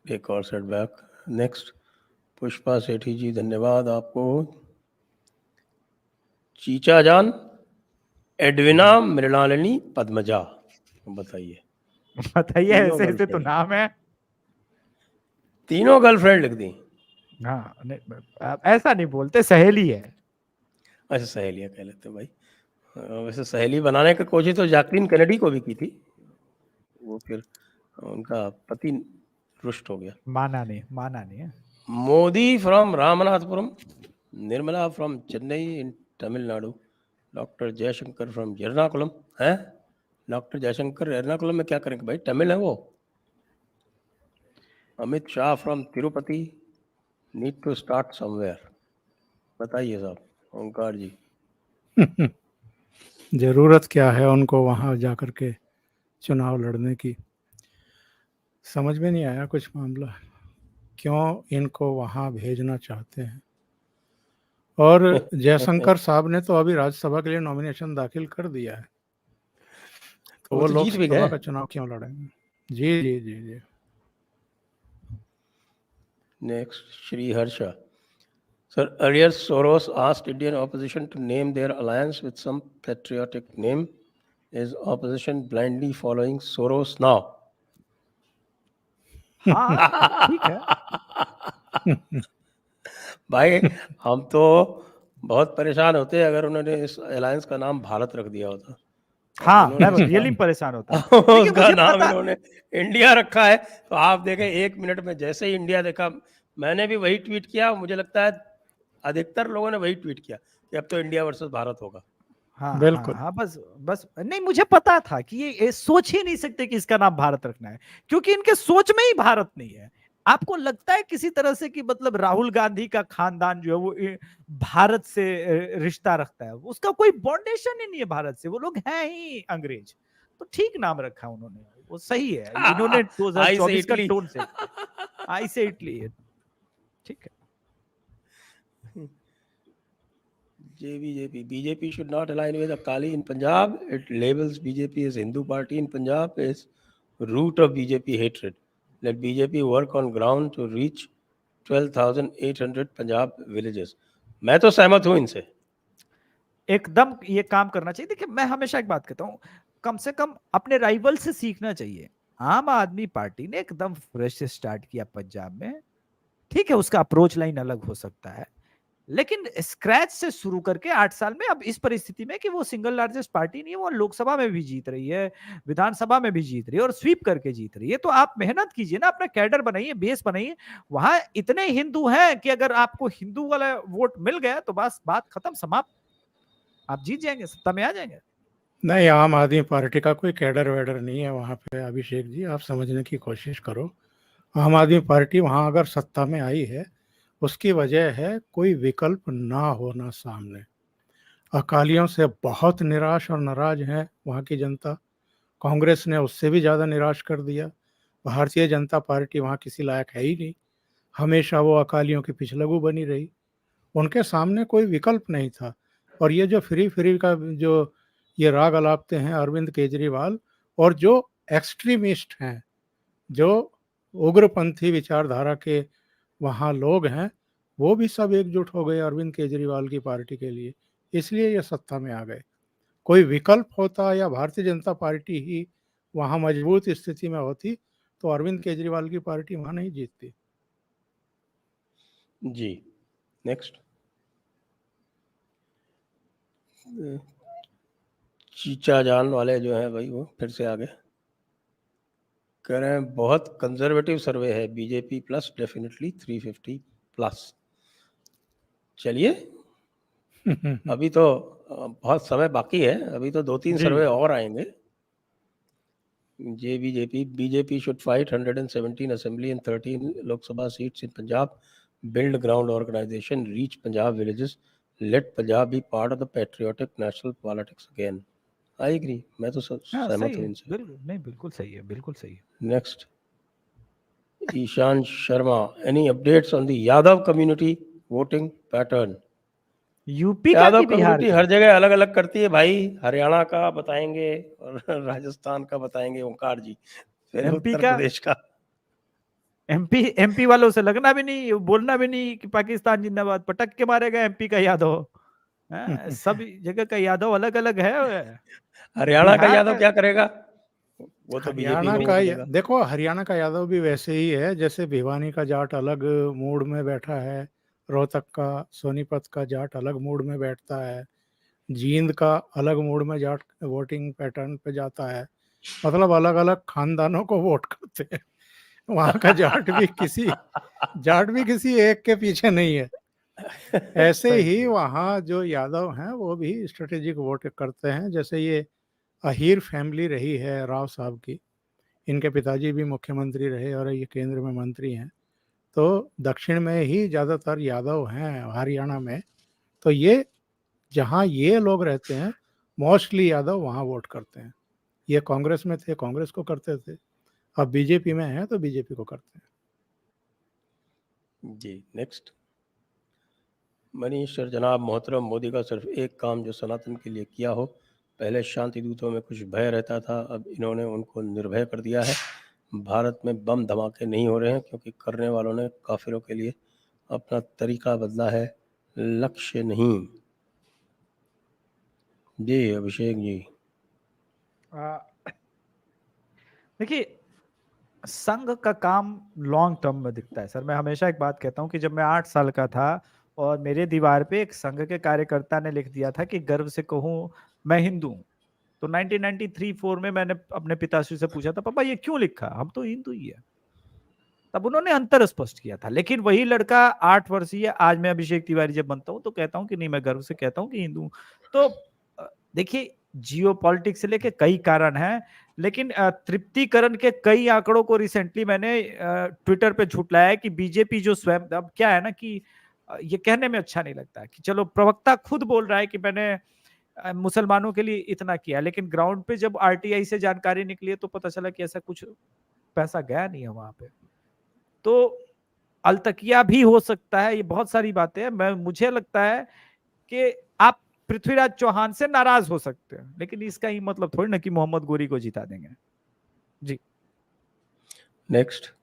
एक और सेटबैक. नेक्स्ट पुष्पा सेठी जी, धन्यवाद आपको. चीचा जान, एडविना, मृणालिनी, पद्मजा, बताइए. बताइए, तीनों ऐसे ऐसे तो गर्लफ्रेंड. नाम है। तीनों गर्लफ्रेंड लिख दी. हाँ, ऐसा नहीं बोलते, सहेली है। अच्छा, सहेलियाँ कह लेते हैं भाई. वैसे सहेली बनाने की कोशिश तो जैकलीन कैनेडी को भी की थी, वो फिर उनका पति रुष्ट हो गया. माना नहीं है। Modi from Ramanathapuram, Nirmala from Chennai in Tamil Nadu, doctor Jaishankar from Ernakulam. है डॉक्टर जयशंकर एर्नाकुलम में क्या करेंगे भाई, तमिल है वो. Amit Shah from Tirupati, need to start somewhere. बताइए साहब. ओंकार जी. जरूरत क्या है उनको वहां जाकर के चुनाव लड़ने की, समझ में नहीं आया कुछ मामला, क्यों इनको वहां भेजना चाहते हैं। और जयशंकर साहब ने तो अभी राज्यसभा के लिए नॉमिनेशन दाखिल कर दिया है, तो वो तो जीत भी लोकसभा गए. का चुनाव क्यों लड़ेंगे। जी जी जी जी. Next, Shri Harsha. Sir, earlier Soros asked Indian opposition to name their alliance with some patriotic name. Is opposition blindly following Soros now? हाँ, ठीक है। भाई हम तो बहुत परेशान होते अगर उन्होंने इस अलायंस का नाम भारत रख दिया होता. हाँ, मैं उन्होंने रियली परेशान होता। देखिए, उसका मुझे नाम पता इन्होंने इंडिया रखा है. तो आप देखें 1 मिनट में जैसे ही इंडिया देखा, मैंने भी वही ट्वीट किया. मुझे लगता है अधिकतर लोगों ने वही ट्वीट किया कि अब तो इंडिया वर्सेस भारत होगा. हाँ, बिल्कुल. हाँ, बस नहीं, मुझे पता था कि ये सोच ही नहीं सकते कि इसका नाम भारत रखना है, क्योंकि इनके सोच में ही भारत नहीं है। आपको लगता है किसी तरह से कि मतलब राहुल गांधी का खानदान जो है वो भारत से रिश्ता रखता है? उसका कोई बॉन्डेशन ही नहीं है भारत से, वो लोग हैं ही अंग्रेज। तो ठीक नाम रखा उन्होंने, वो सही है। इन्होंने आई से 2024 का इटली. टोन सेट किया। आई से इटली है, ठीक है। BJP should not align with Akali in Punjab. It labels BJP as Hindu party in Punjab is root of BJP hatred. Let BJP work on ground to reach 12,800 Punjab villages. मैं तो सहमत हूँ इनसे. एकदम ये काम करना चाहिए। देखिए, मैं हमेशा एक बात कहता हूँ, कम से कम अपने राइवल से सीखना चाहिए। आम आदमी पार्टी ने एकदम फ्रेश स्टार्ट किया पंजाब में, ठीक है, उसका अप्रोच लाइन अलग हो सकता है, लेकिन स्क्रैच से शुरू करके 8 साल में अब इस परिस्थिति में कि वो सिंगल लार्जेस्ट पार्टी नहीं है, वो लोकसभा में भी जीत रही है, विधानसभा में भी जीत रही है और स्वीप करके जीत रही है। तो आप मेहनत कीजिए ना, अपना कैडर बनाइए, बेस बनाइए। वहां इतने हिंदू हैं कि अगर आपको हिंदू वाला वोट मिल गया तो बस बात खत्म, समाप्त, आप जीत जाएंगे, सत्ता में आ जाएंगे। नहीं, आम आदमी पार्टी का कोई कैडर वेडर नहीं है वहाँ पे। अभिषेक जी, आप समझने की कोशिश करो। आम आदमी पार्टी वहाँ अगर सत्ता में आई है, उसकी वजह है कोई विकल्प ना होना सामने। अकालियों से बहुत निराश और नाराज है वहाँ की जनता। कांग्रेस ने उससे भी ज़्यादा निराश कर दिया। भारतीय जनता पार्टी वहाँ किसी लायक है ही नहीं, हमेशा वो अकालियों की पिछलगू बनी रही। उनके सामने कोई विकल्प नहीं था। और ये जो फ्री फ्री का जो ये राग अलापते हैं अरविंद केजरीवाल, और जो एक्सट्रीमिस्ट हैं, जो उग्रपंथी विचारधारा के वहाँ लोग हैं, वो भी सब एकजुट हो गए अरविंद केजरीवाल की पार्टी के लिए, इसलिए ये सत्ता में आ गए। कोई विकल्प होता या भारतीय जनता पार्टी ही वहाँ मजबूत स्थिति में होती तो अरविंद केजरीवाल की पार्टी वहाँ नहीं जीतती। जी नेक्स्ट, चीचा जान वाले जो हैं भाई वो फिर से आगे कह रहे हैं बहुत कंजर्वेटिव सर्वे है, बीजेपी प्लस डेफिनेटली 350 प्लस। चलिए अभी तो बहुत समय बाकी है, अभी तो 2-3 जी। सर्वे और आएंगे। BJP should fight 117 assembly and 13 Lok Sabha seats in Punjab, build ground organization, reach Punjab villages, let Punjab be part of the patriotic national politics again. I agree, मैं तो हाँ, सहमत सही हूँ है, इनसे। बिल्कुल नहीं, बिल्कुल सही है, बिल्कुल सही है। Next, Ishan Sharma, any updates on the Yadav community voting pattern? UP का यादव कि बिहार कम्युनिटी का? हर जगह अलग अलग करती है भाई, हरियाणा का बताएंगे और राजस्थान का बताएंगे ओंकार जी, फिर एमपी उत्तर का? प्रदेश का। एमपी वालों से लगना भी नहीं, बोलना भी नहीं कि पाकिस्तान जिंदाबाद, पटक के मारेगा एमपी का यादव। सब जगह का यादव अलग अलग है। हरियाणा का बिहार यादव का क्या करेगा? वो तो बीजेपी हरियाणा को का वोट देगा। देखो, हरियाणा का यादव भी वैसे ही है जैसे भिवानी का जाट अलग मूड में बैठा है, रोहतक का सोनीपत का जाट अलग मूड में बैठता है, जींद का अलग मूड में जाट वोटिंग पैटर्न पे जाता है। मतलब अलग अलग खानदानों को वोट करते हैं। वहाँ का जाट भी किसी एक के पीछे नहीं है। ऐसे सही ही है। वहाँ जो यादव हैं वो भी स्ट्रेटेजिक वोट करते हैं। जैसे ये अहीर फैमिली रही है राव साहब की, इनके पिताजी भी मुख्यमंत्री रहे और ये केंद्र में मंत्री हैं, तो दक्षिण में ही ज़्यादातर यादव हैं हरियाणा में। तो ये जहाँ ये लोग रहते हैं मोस्टली यादव वहाँ वोट करते हैं। ये कांग्रेस में थे, कांग्रेस को करते थे, अब बीजेपी में हैं तो बीजेपी को करते हैं। जी नेक्स्ट, मनीष सर, जनाब मोहतरम, मोदी का सिर्फ एक काम जो सनातन के लिए किया हो, पहले शांति दूतों में कुछ भय रहता था, अब इन्होंने उनको निर्भय कर दिया है। भारत में बम धमाके नहीं हो रहे हैं क्योंकि करने वालों ने काफिरों के लिए अपना तरीका बदला है, लक्ष्य नहीं। जी अभिषेक जी। देखिए, संघ का काम लॉन्ग टर्म में दिखता है सर। मैं हमेशा एक बात कहता हूँ कि जब मैं 8 साल का था और मेरे दीवार पे एक संघ के कार्यकर्ता ने लिख दिया था कि गर्व से कहूँ मैं हिंदू हूँ, तो 1993-4 में मैंने अपने पिताश्री से पूछा था, पापा ये क्यों लिखा, हम तो हिंदू ही है। तब उन्होंने अंतर स्पष्ट किया था। लेकिन वही लड़का 8 वर्षीय, आज मैं अभिषेक तिवारी जब बनता हूँ तो कहता हूँ कि नहीं, मैं गर्व से कहता हूँ कि हिंदू हूँ। तो देखिए, जियो पॉलिटिक्स से लेके कई कारण हैं, लेकिन तृप्तिकरण के कई आंकड़ों को रिसेंटली मैंने ट्विटर पे झुटलाया है कि बीजेपी जो स्वयं, अब क्या है ना कि ये कहने में अच्छा नहीं लगता कि चलो प्रवक्ता खुद बोल रहा है कि मैंने मुसलमानों के लिए इतना किया, लेकिन ग्राउंड पे जब आरटीआई से जानकारी निकली है तो पता चला कि ऐसा कुछ पैसा गया नहीं है वहां पे। तो अलतकिया भी हो सकता है, ये बहुत सारी बातें हैं। मुझे लगता है कि आप पृथ्वीराज चौहान से नाराज हो सकते हैं, लेकिन इसका ही मतलब थोड़ी ना कि मोहम्मद गोरी को जिता देंगे। जी next,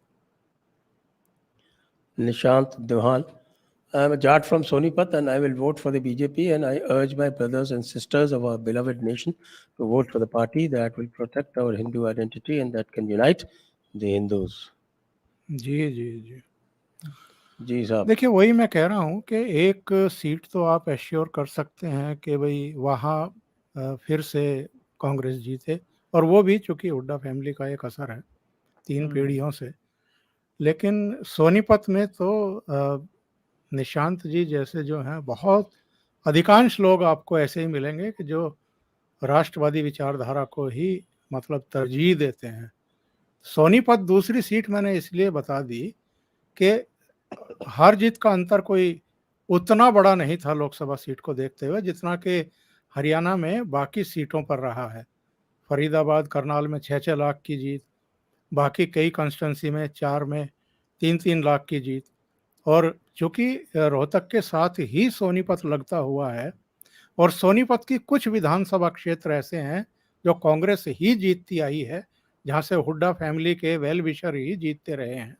Nishant Dohan, I am a Jat from Sonipat and I will vote for the BJP, and I urge my brothers and sisters of our beloved nation to vote for the party that will protect our Hindu identity and that can unite the Hindus. जी जी जी जी साहब। देखिए, वही मैं कह रहा हूँ कि एक सीट तो आप एश्योर कर सकते हैं कि भाई वहाँ फिर से कांग्रेस जीते, और वो भी चूंकि हुड्डा फैमिली का एक असर है 3 पीढ़ियों से। लेकिन सोनीपत में तो निशांत जी जैसे जो हैं, बहुत अधिकांश लोग आपको ऐसे ही मिलेंगे कि जो राष्ट्रवादी विचारधारा को ही मतलब तरजीह देते हैं। सोनीपत दूसरी सीट मैंने इसलिए बता दी कि हार जीत का अंतर कोई उतना बड़ा नहीं था लोकसभा सीट को देखते हुए जितना कि हरियाणा में बाकी सीटों पर रहा है। फरीदाबाद करनाल में 6-6 लाख की जीत, बाकी कई कॉन्स्टिट्यूंसी में 4 में 3-3 लाख की जीत। और चूंकि रोहतक के साथ ही सोनीपत लगता हुआ है और सोनीपत की कुछ विधानसभा क्षेत्र ऐसे हैं जो कांग्रेस ही जीतती आई है, जहां से हुड्डा फैमिली के वेल विशर ही जीतते रहे हैं,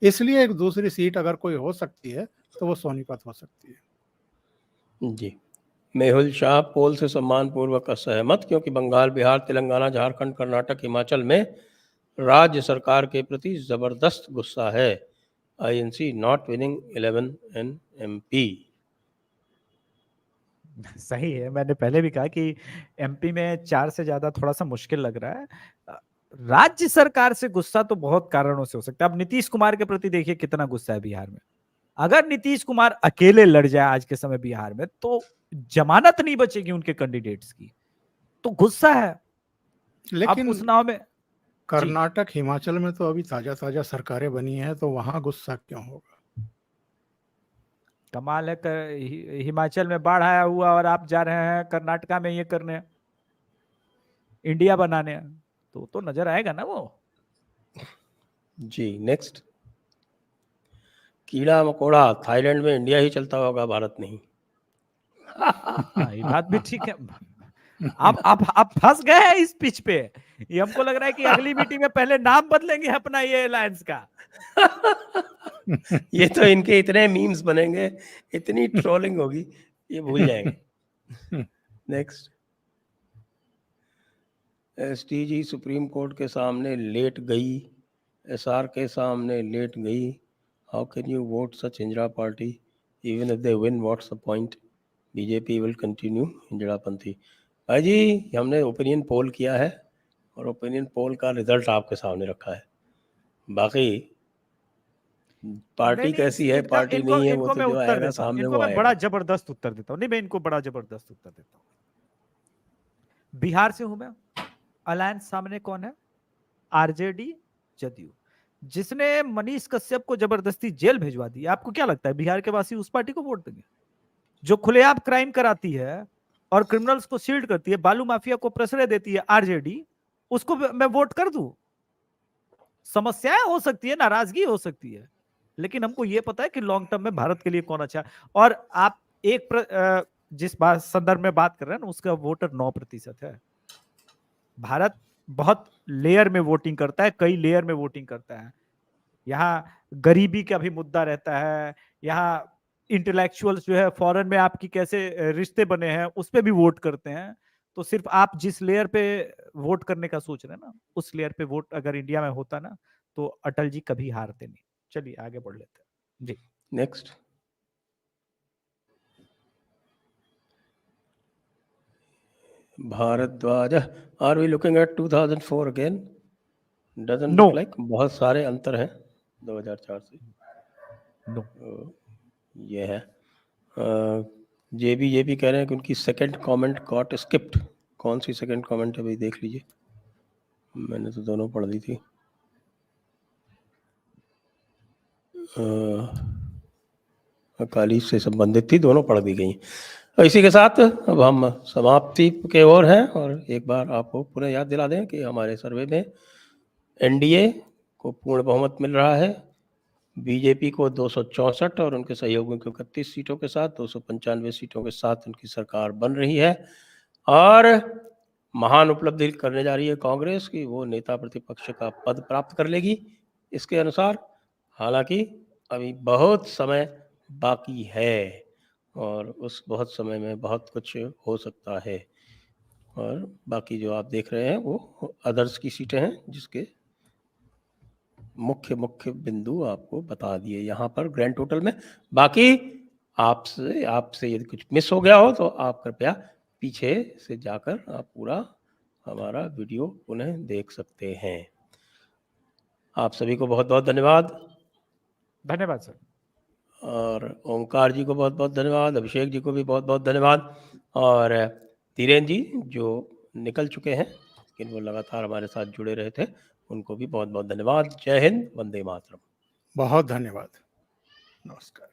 इसलिए एक दूसरी सीट अगर कोई हो सकती है तो वो सोनीपत हो सकती है। जी, मेहुल शाह, पोल से सम्मानपूर्वक असहमत क्योंकि बंगाल, बिहार, तेलंगाना, झारखंड, कर्नाटक, हिमाचल में राज्य सरकार के प्रति जबरदस्त गुस्सा है। INC not winning 11 in MP. सही है, मैंने पहले भी कहा कि एमपी में 4 से ज्यादा थोड़ा सा मुश्किल लग रहा है। राज्य सरकार से गुस्सा तो बहुत कारणों से हो सकता है। अब नीतीश कुमार के प्रति देखिए कितना गुस्सा है बिहार में। अगर नीतीश कुमार अकेले लड़ जाए आज के समय बिहार में तो जमानत नहीं बचेगी उनके कैंडिडेट्स की, तो गुस्सा है। अब लेकिन उस नाव में कर्नाटक, हिमाचल में तो अभी ताजा ताजा सरकारें बनी हैं, तो वहां गुस्सा क्यों होगा? कमाल है, हिमाचल में बाढ़ आया हुआ और आप जा रहे हैं कर्नाटका में ये करने, इंडिया बनाने, तो नजर आएगा ना वो। जी नेक्स्ट। कीड़ा मकोड़ा थाईलैंड में इंडिया ही चलता होगा, भारत नहीं। हाँ, ये बात भी ठीक है। आप फंस गए हैं इस पिच पे। ये हमको लग रहा है कि अगली मीटिंग में पहले नाम बदलेंगे अपना ये अलायंस का। ये तो इनके इतने मीम्स बनेंगे, इतनी ट्रोलिंग होगी, ये भूल जाएंगे। नेक्स्ट। एसटीजी सुप्रीम कोर्ट के सामने लेट गई, एसआर के सामने लेट गई। How can you vote such हिंजड़ा party even if they win, what's the point? BJP will continue हिंजड़ापंथी। भाई जी, हमने ओपिनियन पोल किया है और ओपिनियन पोल का रिजल्ट आपके सामने रखा है। बाकी पार्टी नहीं, कैसी है पार्टी इनको नहीं है वो तो मैं जो उत्तर आएगा देता हूँ, सामने इनको वो मैं बड़ा आएगा। जबरदस्त उत्तर देता हूँ। नहीं, मैं इनको बड़ा जबरदस्त उत्तर देता हूँ। बिहार से हूं मैं, अलायंस सामने कौन है? आरजेडी, जदयू। जिसने मनीष कश्यप को जबरदस्ती जेल भिजवा दी, आपको क्या लगता है बिहार के वासी उस पार्टी को वोट देंगे? जो खुलेआम क्राइम कराती है और क्रिमिनल्स को शील्ड करती है, बालू माफिया को प्रश्रय देती है आरजेडी, उसको मैं वोट कर दूं? समस्याएं हो सकती है, नाराजगी हो सकती है, लेकिन हमको यह पता है कि लॉन्ग टर्म में भारत के लिए कौन अच्छा है। और आप जिस बात संदर्भ में बात कर रहे हैं ना, उसका वोटर 9% है। भारत बहुत लेयर में वोटिंग करता है, कई लेयर में वोटिंग करता है। यहाँ गरीबी का भी मुद्दा रहता है, यहाँ इंटेलेक्चुअल्स जो है फॉरेन में आपकी कैसे रिश्ते बने हैं उस पर भी वोट करते हैं। तो सिर्फ आप जिस लेयर पे वोट करने का सोच रहे हैं ना, उस लेयर पे वोट अगर इंडिया में होता ना, तो अटल जी कभी हारते नहीं। चलिए आगे बढ़ लेते हैं जी। Next. Bharadwaj, are we looking at 2004 again? Doesn't know look like. बहुत सारे अंतर हैं 2004 से। नो, ये है। जेबी कह रहे हैं कि उनकी सेकंड कमेंट गॉट स्किप्ड। कौन सी सेकंड कमेंट है भाई, देख लीजिए, मैंने तो दोनों पढ़ दी थी। अकाली से संबंधित थी, दोनों पढ़ दी गई। इसी के साथ अब हम समाप्ति के ओर हैं, और एक बार आपको पुनः याद दिला दें कि हमारे सर्वे में एनडीए को पूर्ण बहुमत मिल रहा है, बीजेपी को 264 और उनके सहयोगियों को 31 सीटों के साथ 295 सीटों के साथ उनकी सरकार बन रही है। और महान उपलब्धि करने जा रही है कांग्रेस की, वो नेता प्रतिपक्ष का पद प्राप्त कर लेगी इसके अनुसार। हालांकि अभी बहुत समय बाकी है और उस बहुत समय में बहुत कुछ हो सकता है। और बाकी जो आप देख रहे हैं वो अदर्स की सीटें हैं, जिसके मुख्य बिंदु आपको बता दिए यहाँ पर ग्रैंड टोटल में। बाकी आपसे यदि कुछ मिस हो गया हो तो आप कृपया पीछे से जाकर आप पूरा हमारा वीडियो पुनः देख सकते हैं। आप सभी को बहुत बहुत धन्यवाद। धन्यवाद सर। और ओंकार जी को बहुत बहुत धन्यवाद, अभिषेक जी को भी बहुत बहुत धन्यवाद, और धीरेन्द्र जी जो निकल चुके हैं लेकिन वो लगातार हमारे साथ जुड़े रहे थे, उनको भी बहुत बहुत धन्यवाद। जय हिंद, वंदे मातरम। बहुत धन्यवाद, नमस्कार।